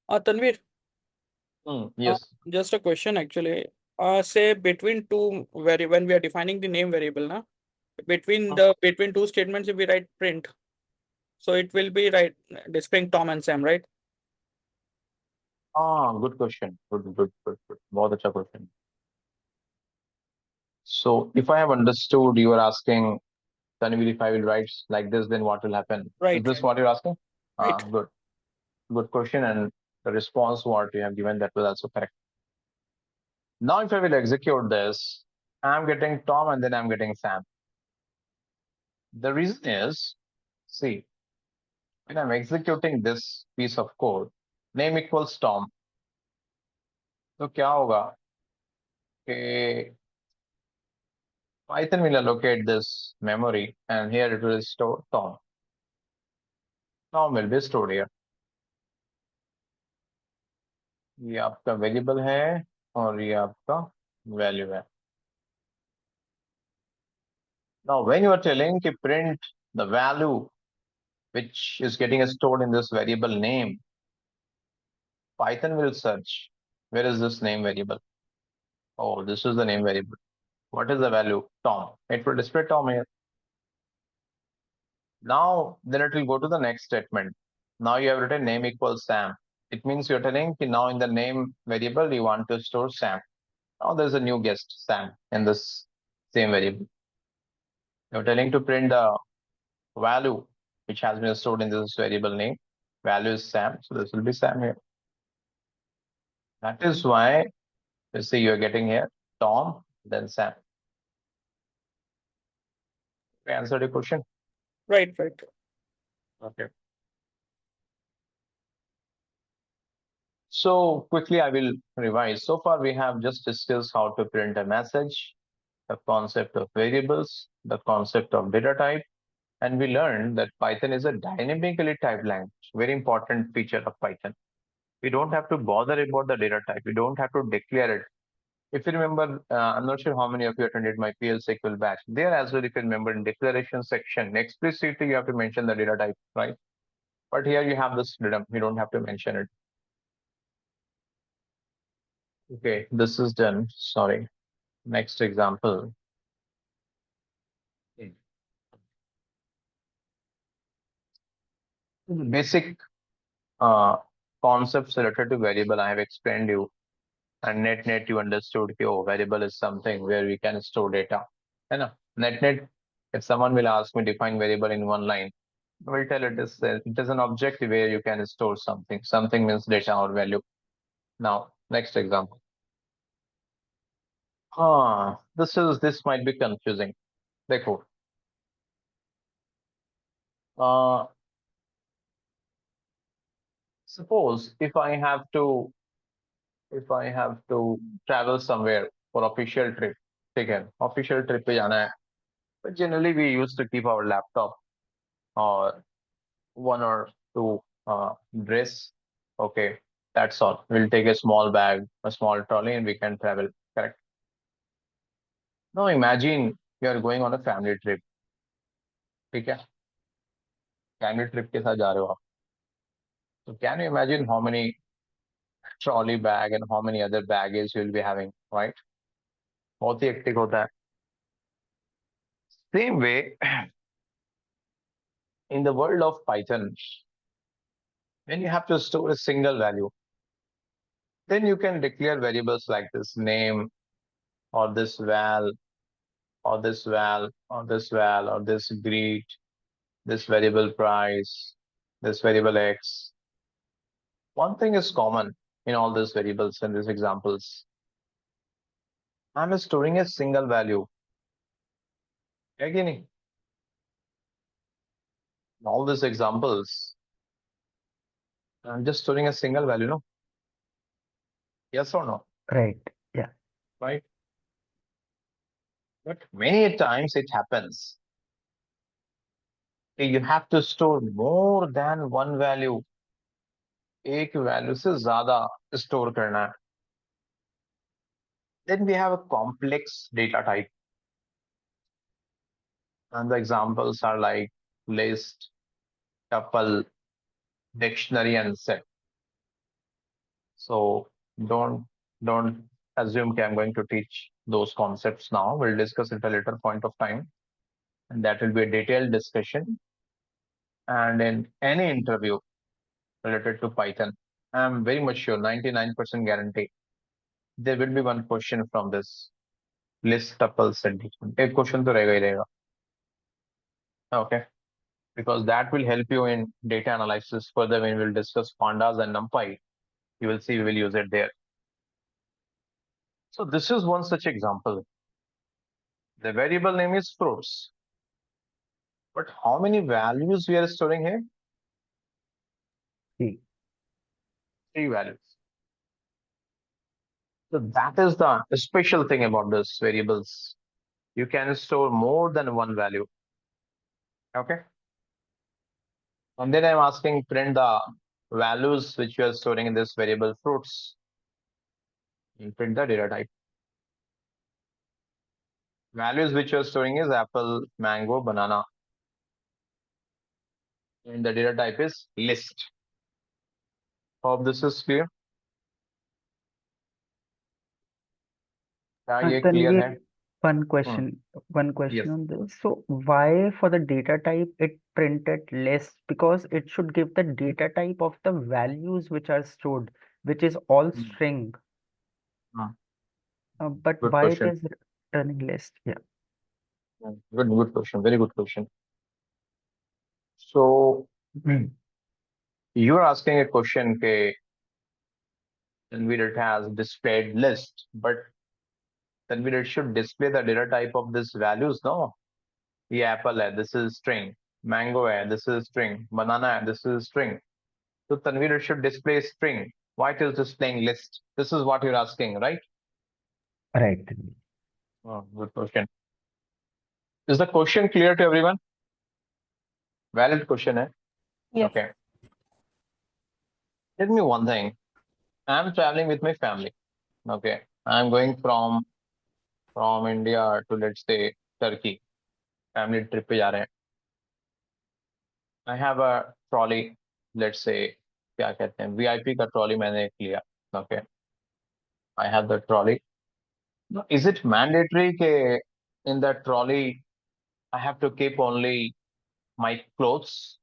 Tanvir, Yes. just a question actually. Say between two when we are defining the name variable, na, between two statements, if we write print, so it will be displaying Tom and Sam, right? Good question. Good. बहुत अच्छा question. So if I have understood, you are asking, Tanvir, if I will write like this, then what will happen? Right. Is this what you're asking? Right. Good question. And the response what you have given, that was also correct. Now, if I will execute this, I'm getting Tom and then I'm getting Sam. The reason is, see, when I'm executing this piece of code, name equals Tom. तो क्या होगा कि Python will allocate this memory and here it will store Tom. Tom will be stored here. ये आपका variable है और ये आपका वैल्यू है. Now, when you are telling to print the value which is getting stored in this variable name, Python will search, where is this name variable? Oh, this is the name variable. What is the value? Tom. It will display Tom here. Now, then it will go to the next statement. Now you have written name equals Sam. It means you're telling now in the name variable, you want to store Sam. Now there's a new guest, Sam, in this same variable. You're telling to print the value which has been stored in this variable name. Value is Sam, so this will be Sam here. That is why you see you're getting here Tom, then Sam. I answered your question. Right. Okay. So quickly I will revise. So far we have just discussed how to print a message, the concept of variables, the concept of data type, and we learned that Python is a dynamically typed language, very important feature of Python. We don't have to bother about the data type. We don't have to declare it. If you remember, I'm not sure how many of you attended my PL SQL batch. There as well, if you remember in declaration section, explicitly you have to mention the data type, right? But here you have this freedom. You don't have to mention it. Okay, this is done. Sorry. Next example. Basic concepts related to variable I have explained you, and net you understood. Oh, variable is something where we can store data. And net, if someone will ask me define variable in one line, I will tell it is an object where you can store something. Something means data or value. Now, next example. This might be confusing. Therefore, suppose if I have to travel somewhere for official trip, okay, official trip पे जाना है. But generally we used to keep our laptop or one or two dress. Okay, that's all. We'll take a small bag, a small trolley, and we can travel. Correct. Now imagine you are going on a family trip. ठीक है? Family trip के साथ जा रहे हो आप. So can you imagine how many trolley bag and how many other baggage you will be having, right? बहुत ही hectic होता है. Same way, in the world of Python, when you have to store a single value, then you can declare variables like this name or this val or this val or this val or this greet, this variable price, this variable x. One thing is common in all these variables and these examples. I'm storing a single value. Again, in all these examples, I'm just storing a single value, no? Yes or no? Right. Yeah. Right? But many times it happens. You have to store more than one value. एक value से ज़्यादा store करना है. Then we have a complex data type. And the examples are like list, tuple, dictionary, and set. So don't assume that I'm going to teach those concepts now. We'll discuss it at a later point of time. And that will be a detailed discussion. And in any interview related to Python, I'm very much sure, 99% guarantee, there will be one question from this list, tuple, set, dictionary. एक question तो रहेगा ही रहेगा. Okay. Because that will help you in data analysis further when we'll discuss pandas and NumPy. You will see we will use it there. So this is one such example. The variable name is fruits. But how many values we are storing here? See. 3 values. So that is the special thing about this variables. You can store more than one value. Okay. And then I'm asking print the values which you are storing in this variable fruits. You print the data type. Values which you are storing is apple, mango, banana. And the data type is list. Hope this is clear. क्या ये clear है? One question Yes. on this. So why for the data type it printed list? Because it should give the data type of the values which are stored, which is all string. But Good why question. it is returning list? Yeah. Good question. Very good question. So you're asking a question that NVIDIA has displayed list, but NVIDIA should display the data type of this values, no? The apple hai, this is string. Mango hai, this is string. Banana hai, this is string. So NVIDIA should display string. Why it is displaying list? This is what you're asking, right? Right. Oh, good question. Is the question clear to everyone? Valid question, eh? Yes. Okay. Tell me one thing. I'm traveling with my family. Okay. I'm going from India to, let's say, Turkey. Family trip पे जा रहे हैं. I have a trolley. Let's say क्या कहते हैं VIP का trolley मैंने एक लिया. Okay. I have the trolley. Now, is it mandatory कि in that trolley I have to keep only my clothes?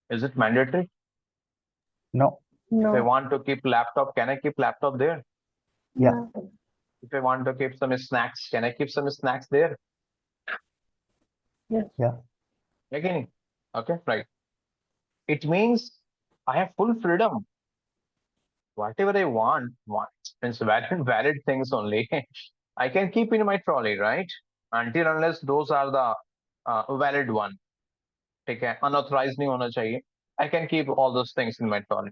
Is it mandatory? No. If I No. want to keep laptop, can I keep laptop there? Yeah. No. If I want to keep some snacks, can I keep some snacks there? Yes. Yeah. Again, okay, right. It means I have full freedom. Whatever I want, means valid things only. I can keep in my trolley, right? Until unless those are the valid one. ठीक है, unauthorized नहीं होना चाहिए. I can keep all those things in my trolley.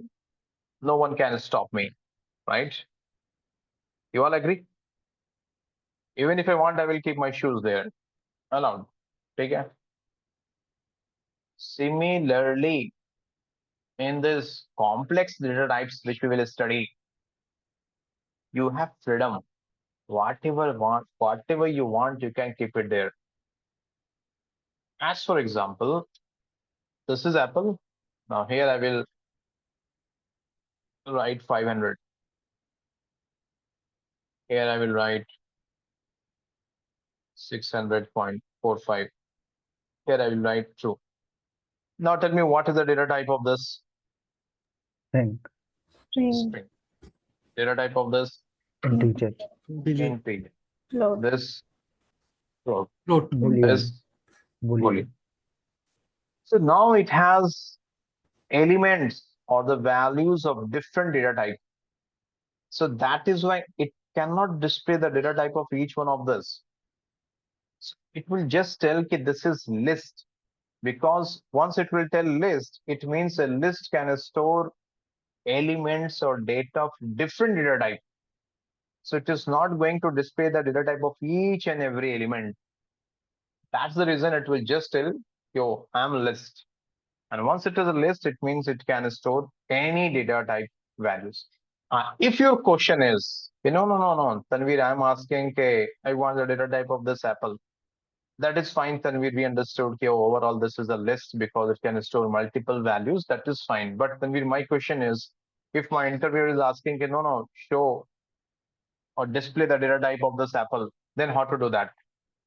No one can stop me, right? You all agree? Even if I want, I will keep my shoes there. Allowed. ठीक है? Similarly, in this complex data types which we will study, you have freedom. Whatever you want, you can keep it there. As for example, this is Apple. Now here I will write 500. Here I will write 600.45. Here I will write true. Now tell me what is the data type of this String. string? Data type of this Integer. integer. Float. This float. Boolean. This Boolean. boolean. So now it has elements or the values of different data type. So that is why it cannot display the data type of each one of this. So it will just tell that this is list, because once it will tell list, it means a list can store elements or data of different data type. So it is not going to display the data type of each and every element. That's the reason it will just tell, yo, I'm a list. And once it is a list, it means it can store any data type values. If your question is, no, Tanvir, I'm asking, okay, I want the data type of this apple. That is fine, Tanvir. We understood here overall this is a list because it can store multiple values. That is fine. But Tanvir, my question is, if my interviewer is asking, no, show or display the data type of this apple, then how to do that?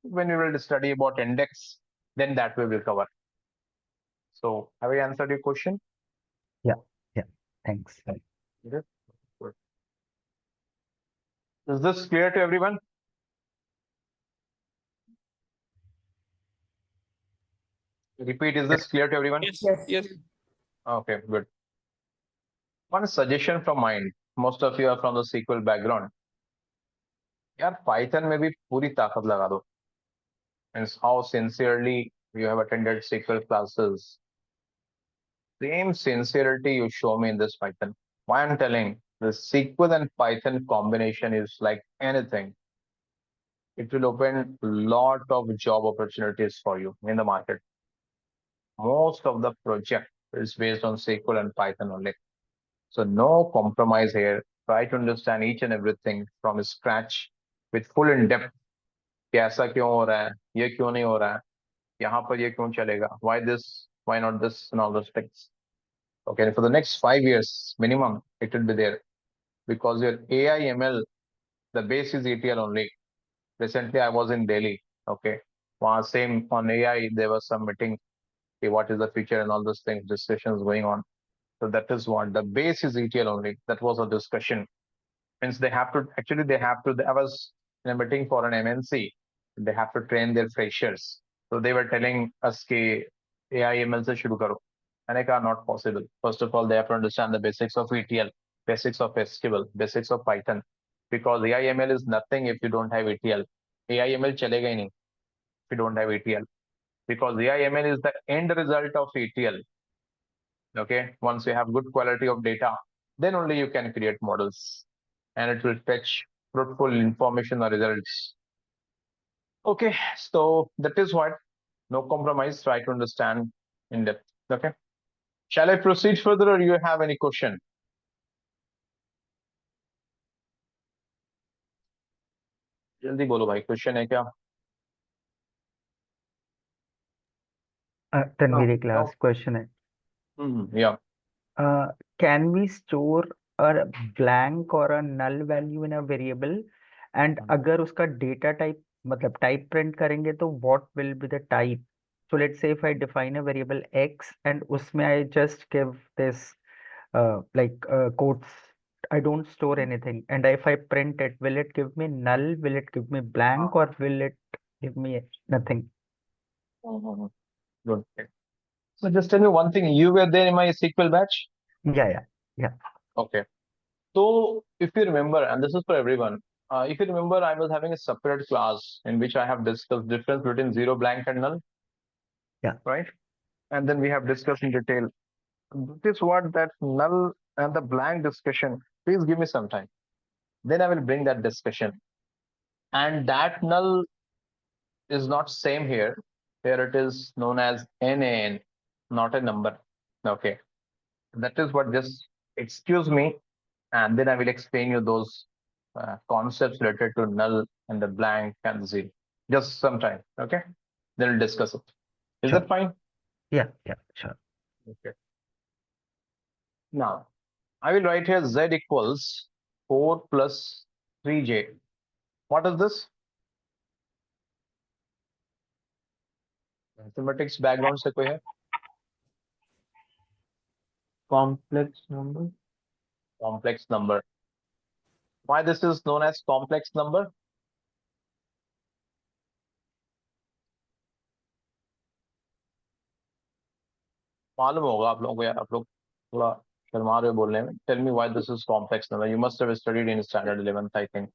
When we will study about index, then that we will cover. So have I answered your question? Yeah. Thanks. Okay. Good. Is this clear to everyone? Repeat, is this clear to everyone? Yes, Yes. yes. Okay, good. One suggestion from mine. Most of you are from the SQL background. यार Python में भी पूरी ताकत लगा दो. Means how sincerely you have attended SQL classes. Same sincerity you show me in this Python. Why I'm telling, the SQL and Python combination is like anything. It will open a lot of job opportunities for you in the market. Most of the project is based on SQL and Python only. So no compromise here. Try to understand each and everything from scratch with full in depth. कि ऐसा क्यों हो रहा है, ये क्यों नहीं हो रहा है, यहाँ पर ये क्यों चलेगा, why this, why not this, and all those things. Okay, for the next 5 years minimum, it will be there because your AI ML, the base is ETL only. Recently, I was in Delhi. Okay, same on AI, there was some meeting. Okay, what is the future and all those things, discussions going on. So that is what the base is ETL only. That was a discussion. Means they have to actually I was in a meeting for an MNC. They have to train their freshers. So they were telling us कि AI ML से शुरू करो. And I not possible. First of all, they have to understand the basics of ETL, basics of SQL, basics of Python. Because AI ML is nothing if you don't have ETL. AI ML चलेगा ही नहीं if you don't have ETL. Because AI ML is the end result of ETL. Okay, once you have good quality of data, then only you can create models and it will fetch fruitful information or results. Okay, so that is what, no compromise, try to understand in depth. Okay, shall I proceed further or you have any question? जल्दी बोलो भाई, question है क्या? Tanvir, एक No. last question है. Yeah. Can we store a blank or a null value in a variable? And अगर उसका data type मतलब type print करेंगे तो what will be the type? So let's say if I define a variable x and उसमें I just give this quotes. I don't store anything. And if I print it, will it give me null? Will it give me blank? Or will it give me nothing? Good. So just tell me one thing, you were there in my SQL batch? Yeah. Okay. So if you remember, and this is for everyone, if you remember, I was having a separate class in which I have discussed difference between zero, blank, and null. Yeah. Right. And then we have discussed in detail. This is what that null and the blank discussion. Please give me some time. Then I will bring that discussion. And that null is not same here. Here it is known as NaN, not a number. Okay. That is what, just excuse me, and then I will explain you those concepts related to null and the blank and the zero. Just some time, okay? Then we'll discuss it. Is Sure. that fine? Yeah, sure. Okay. Now, I will write here z equals 4 plus 3j. What is this? Mathematics background से कोई है? Complex number. Complex number. Why this is known as complex number? मालूम होगा आप लोगों को यार, आप लोग थोड़ा शर्मा रहे हो बोलने में. Tell me why this is complex number. You must have studied in standard 11th, I think.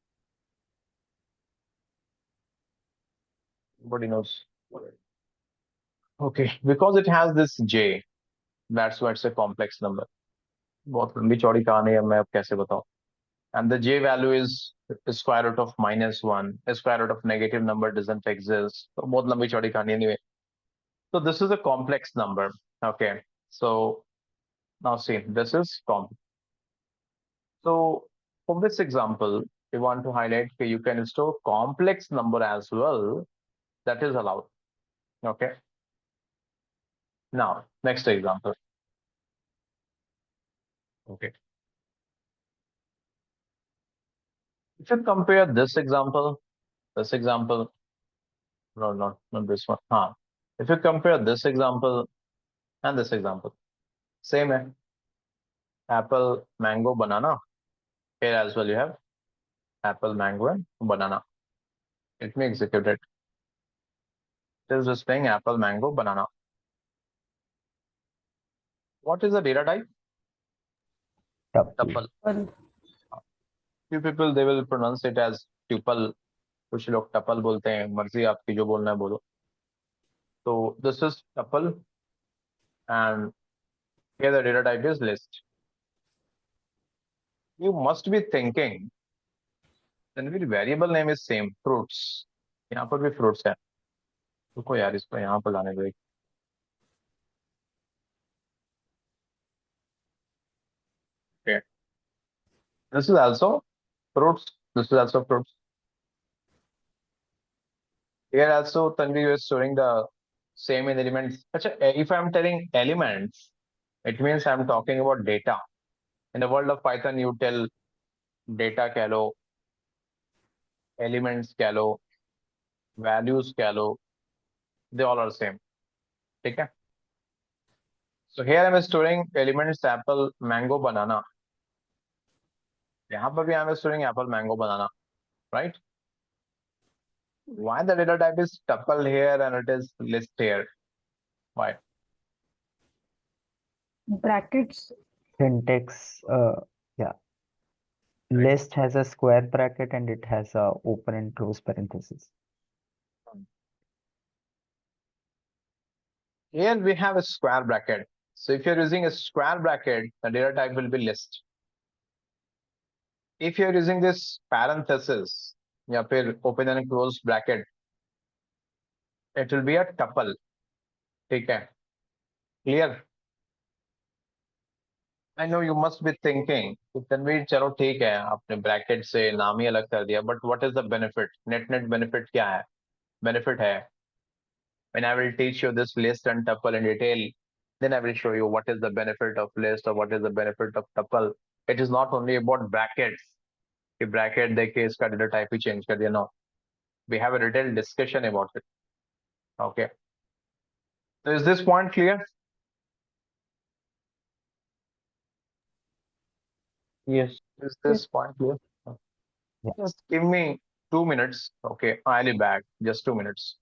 Nobody knows. Okay, because it has this j, that's why it's a complex number. बहुत लंबी चौड़ी कहानी है, मैं अब कैसे बताऊं. And the j value is square root of -1. Square root of negative number doesn't exist. तो बहुत लंबी चौड़ी कहानी anyway. So this is a complex number. Okay. So now see, this is complex. So for this example, we want to highlight that you can store complex number as well. That is allowed. Okay. Now, next example. Okay. If you compare this example, no, not this one. If you compare this example and this example, same hai. Apple, mango, banana. Here as well you have apple, mango, and banana. Let me execute it. It is displaying apple, mango, banana. What is the data type? tuple. Tuple. Few people they will pronounce it as tuple. कुछ लोग tuple बोलते हैं, मर्जी आपकी जो बोलना है बोलो. So this is tuple, and here the data type is list. You must be thinking, then the variable name is same, fruits. यहाँ पर भी fruits है. रुको यार, इसको यहाँ पर लाने दो. Okay. This is also fruits. This is also fruits. Here also, Tanvi, you are storing the same in elements. If I'm telling elements, it means I'm talking about data. In the world of Python, you tell data कह लो, elements कह लो, values कह लो, they all are same. ठीक है? So here I'm storing elements apple, mango, banana. यहाँ पर भी I'm storing apple, mango, banana, right? Why the data type is tuple here and it is list here? Why? Brackets. Syntax, yeah. Right. List has a square bracket and it has a open and close parenthesis. Here we have a square bracket. So if you're using a square bracket, the data type will be list. If you're using this parenthesis, या फिर open and close bracket, it will be a tuple. ठीक है? Clear? I know you must be thinking, Tanveer चलो ठीक है, आपने bracket से नाम ही अलग कर दिया, but what is the benefit? Net benefit क्या है? Benefit है. When I will teach you this list and tuple in detail, then I will show you what is the benefit of list or what is the benefit of tuple. It is not only about brackets. कि bracket देके इसका data type ही change कर दिया. No, we have a detailed discussion about it. Okay. So is this point clear? Yes. Is this point clear? Yeah. Just give me 2 minutes. Okay, I'll be back. Just 2 minutes.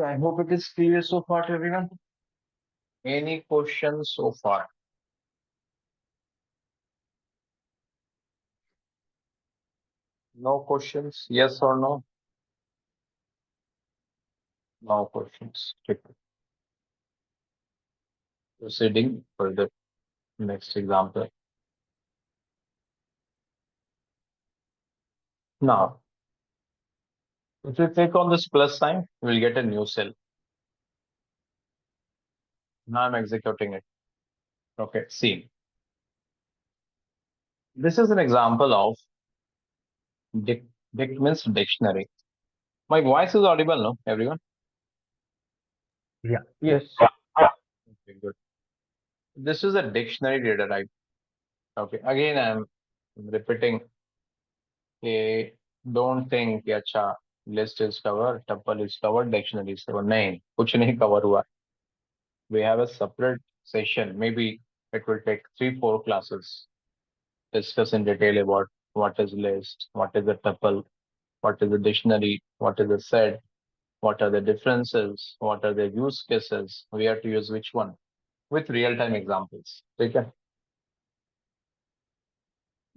I hope it is clear so far to everyone. Any questions so far? No questions? Yes or no? No questions. Tick. Proceeding for the next example. Now, if you click on this plus sign, you will get a new cell. Now I'm executing it. Okay, see. This is an example of Dickman's dictionary. My voice is audible, no, everyone? Yeah. Yes. Okay, good. This is a dictionary data type. Okay, again, I'm repeating. Okay, don't think कि अच्छा list is covered, tuple is covered, dictionary is covered. नहीं, कुछ नहीं cover हुआ. We have a separate session. Maybe it will take 3-4 classes. Discuss in detail about what is list, what is a tuple, what is a dictionary, what is a set, what are the differences, what are the use cases, we have to use which one with real-time examples. Okay.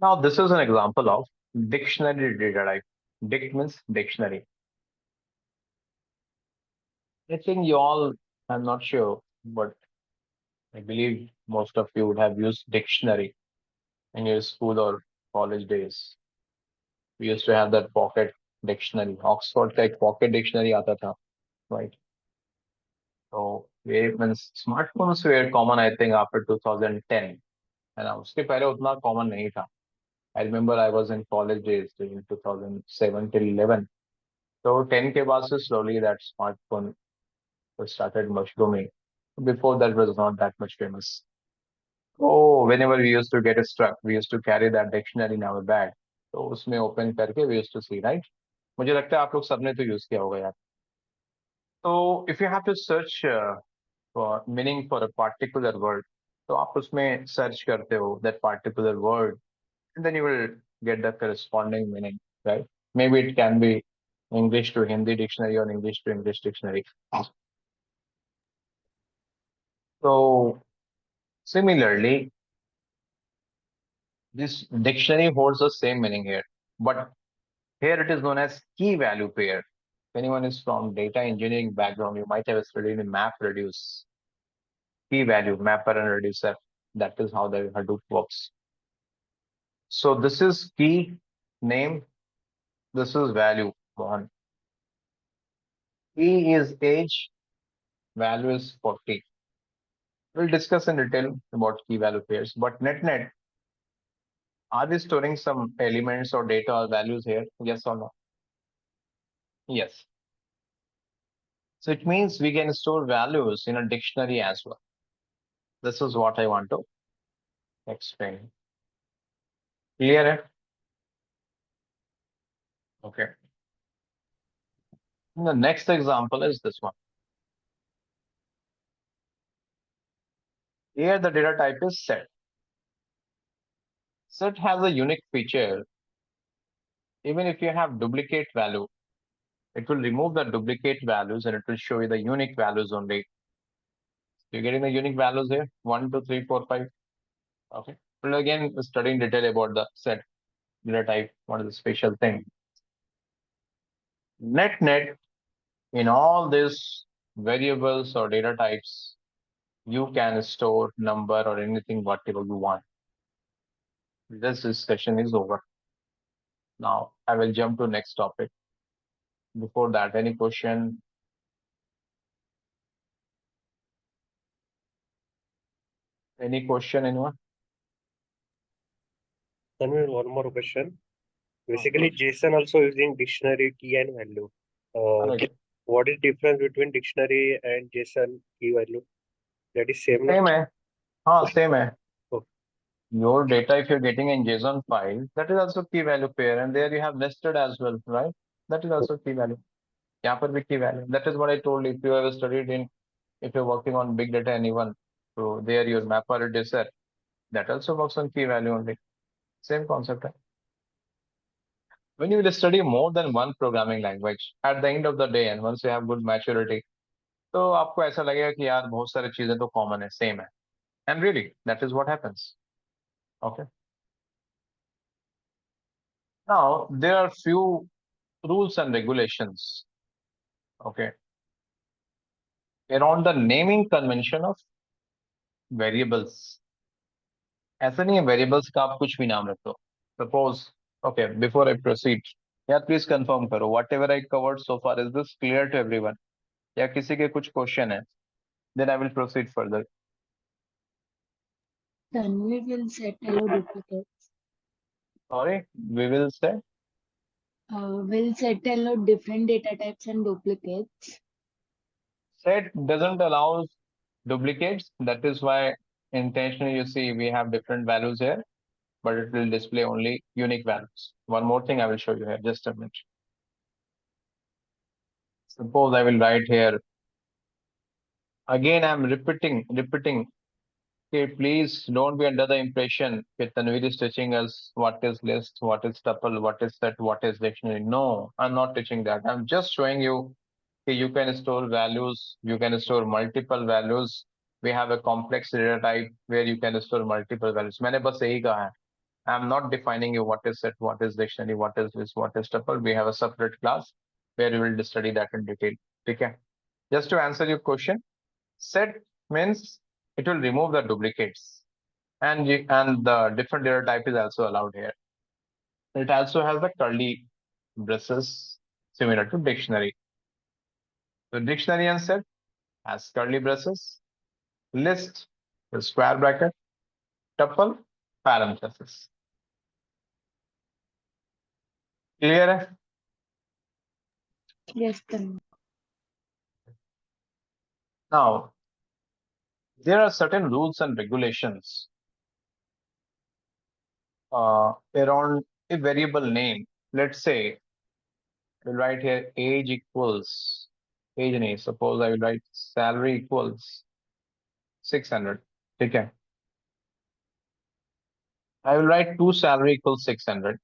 Now this is an example of dictionary data type. Dict means dictionary. I think you all, I'm not sure, but I believe most of you would have used dictionary in your school or college days. We used to have that pocket dictionary, Oxford का एक pocket dictionary आता था, right? So ये means smartphones were common, I think, after 2010, and उसके पहले उतना common नहीं था. I remember I was in college days in 2007 till 11. So 10 के बाद से slowly that smartphone started mushrooming. Before that was not that much famous. Oh, whenever we used to get struck, we used to carry that dictionary in our bag. तो उसमें open करके we used to see, right? मुझे लगता है आप लोग सबने तो use किया होगा यार. So if you have to search for meaning for a particular word, तो आप उसमें search करते हो that particular word, and then you will get the corresponding meaning, right? Maybe it can be English to Hindi dictionary or English to English dictionary. So similarly, this dictionary holds the same meaning here, but here it is known as key value pair. If anyone is from data engineering background, you might have studied in MapReduce. Key value, mapper and reducer. That is how the Hadoop works. So this is key name. This is value one. Key is age. Value is 40. We'll discuss in detail about key value pairs. But net, are we storing some elements or data or values here? Yes or no? Yes. So it means we can store values in a dictionary as well. This is what I want to explain. Clear? Okay. And the next example is this one. Here the data type is set. Set has a unique feature. Even if you have duplicate value, it will remove the duplicate values and it will show you the unique values only. You're getting the unique values here, 1, 2, 3, 4, 5. Okay. We'll again study in detail about the set data type, what is the special thing. Net, in all these variables or data types, you can store number or anything, whatever you want. This discussion is over. Now I will jump to next topic. Before that, any question? Any question, anyone? Tanvir, one more question. Basically, JSON also using dictionary key and value. Correct. What is difference between dictionary and JSON key value? That is same. Same है. हाँ, same है. Okay. Your data, if you're getting in JSON file, that is also key value pair, and there you have nested as well, right? That is also key value. यहाँ पर भी key value. That is what I told you. If you have studied in, if you're working on big data anyone, so there your mapper reducer, that also works on key value only. Same concept. Right? When you will study more than one programming language, at the end of the day, and once you have good maturity, तो आपको ऐसा लगेगा कि यार बहुत सारी चीजें तो कॉमन है, सेम है, and really that is what happens. Okay, now there are few rules and regulations, okay, around the naming convention of variables. ऐसा नहीं है वेरिएबल्स का आप कुछ भी नाम रख दो. Suppose, okay, before I proceed, यार प्लीज कंफर्म करो whatever I covered so far, is this clear to everyone? या किसी के कुछ क्वेश्चन है? Then I will proceed further. Then we will set allow duplicates. Sorry, we will say. We'll set allow different data types and duplicates. Set doesn't allow duplicates. That is why intentionally you see we have different values here, but it will display only unique values. One more thing I will show you here, just a minute. Suppose I will write here, again I'm repeating. Okay, please don't be under the impression that Tanvir is teaching us what is list, what is tuple, what is set, what is dictionary. No, I'm not teaching that. I'm just showing you that you can store values, you can store multiple values. We have a complex data type where you can store multiple values. मैंने बस यही कहा है. I'm not defining you what is set, what is dictionary, what is this, what is tuple. We have a separate class where we will study that in detail. Okay. Just to answer your question, set means it will remove the duplicates, and the different data type is also allowed here. It also has the curly braces similar to dictionary. So dictionary and set has curly braces, list the square bracket, tuple parenthesis. Clear है? Yes, Tanvi. Now there are certain rules and regulations around a variable name. Let's say we'll write here age equals age name. Suppose I will write salary equals 600. Okay. I will write 2 salary equals 600.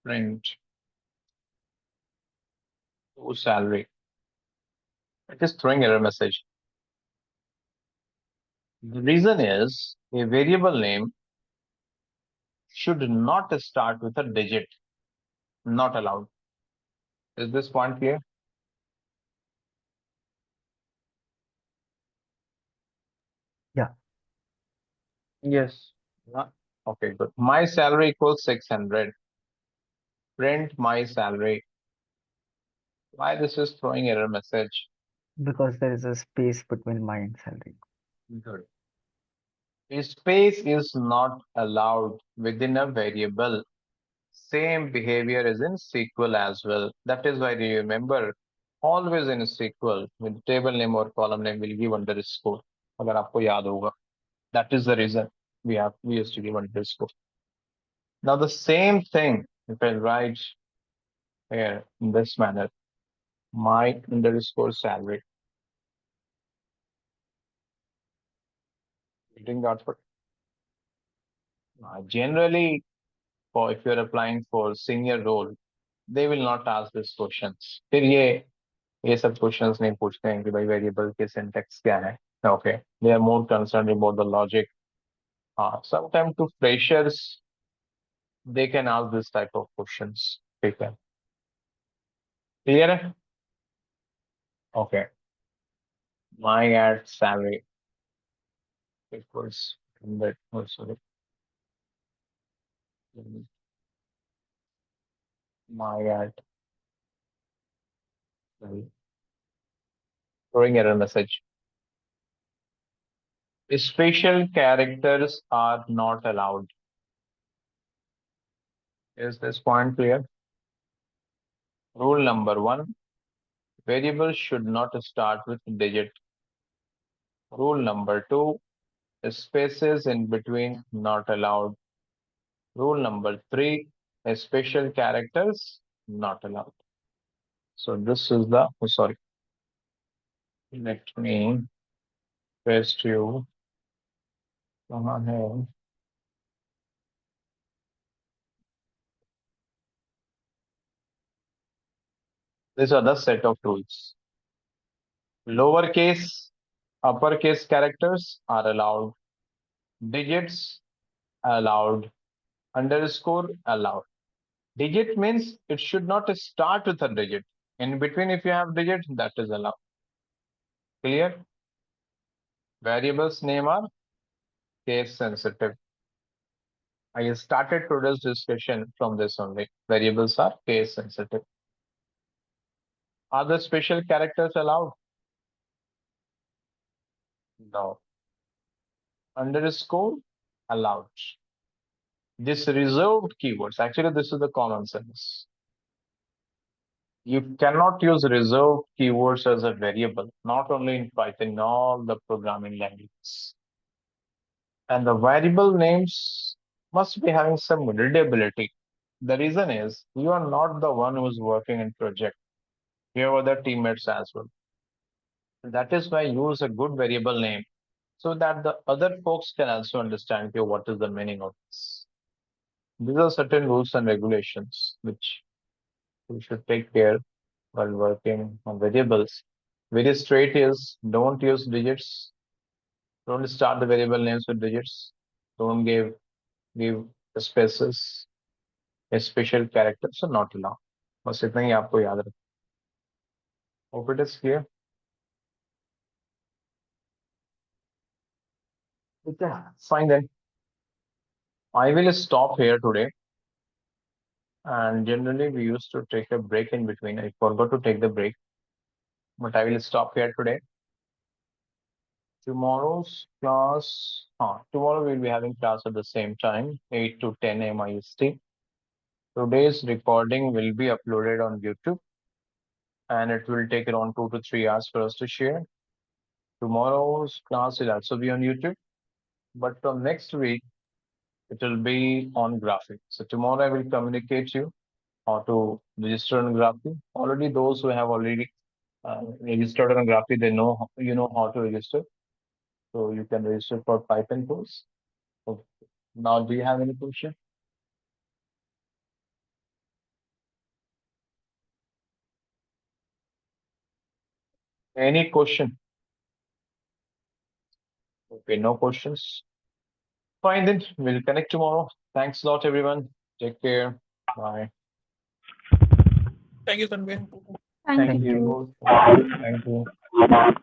Print 2 salary. It is throwing error message. The reason is a variable name should not start with a digit. Not allowed. Is this point clear? Yeah. Yes. Okay, good. My salary equals 600. Print my salary. Why this is throwing error message? Because there is a space between my and salary. Good. A space is not allowed within a variable. Same behavior is in SQL as well. That is why, do you remember, always in SQL with table name or column name will give underscore. अगर आपको याद होगा. That is the reason we used to give underscore. Now the same thing, if I write here in this manner, my underscore salary. Getting that for generally, for if you're applying for senior role, they will not ask these questions. फिर ये सब questions नहीं पूछते हैं कि भाई variable के syntax क्या है. Okay, they are more concerned about the logic. Sometimes to freshers, they can ask this type of questions. ठीक है. Clear है? Okay. My at salary equals 100. Oh, sorry. My at sorry. Throwing error message. Special characters are not allowed. Is this point clear? Rule number 1, variables should not start with digit. Rule number 2, spaces in between not allowed. Rule number 3, special characters not allowed. So this is the, oh, sorry. Let me paste you. Come on here. These are the set of rules. Lowercase, uppercase characters are allowed. Digits allowed. Underscore allowed. Digit means it should not start with a digit. In between, if you have digit, that is allowed. Clear? Variables name are case sensitive. I started today's discussion from this only. Variables are case sensitive. Are the special characters allowed? No. Underscore allowed. This reserved keywords, actually this is the common sense. You cannot use reserved keywords as a variable, not only in Python, in all the programming languages. And the variable names must be having some readability. The reason is you are not the one who is working in project. You have other teammates as well. That is why use a good variable name so that the other folks can also understand here what is the meaning of this. These are certain rules and regulations which we should take care while working on variables. Very straight is don't use digits. Don't start the variable names with digits. Don't give spaces. Special characters are not allowed. बस इतना ही आपको याद रखना. Hope it is clear. Okay, fine then. I will stop here today. And generally, we used to take a break in between. I forgot to take the break, but I will stop here today. Tomorrow's class, tomorrow we'll be having class at the same time, 8 to 10 a.m. IST. Today's recording will be uploaded on YouTube, and it will take around 2 to 3 hours for us to share. Tomorrow's class will also be on YouTube, but from next week, it will be on Graphic. So tomorrow I will communicate you how to register on Graphic. Already those who have already registered on Graphic, they know you know how to register. So you can register for Python course. So now, do you have any question? Any question? Okay, no questions. Fine then, we'll connect tomorrow. Thanks a lot, everyone. Take care. Bye. Thank you, Tanvir. Thank Thank you. you. Thank you.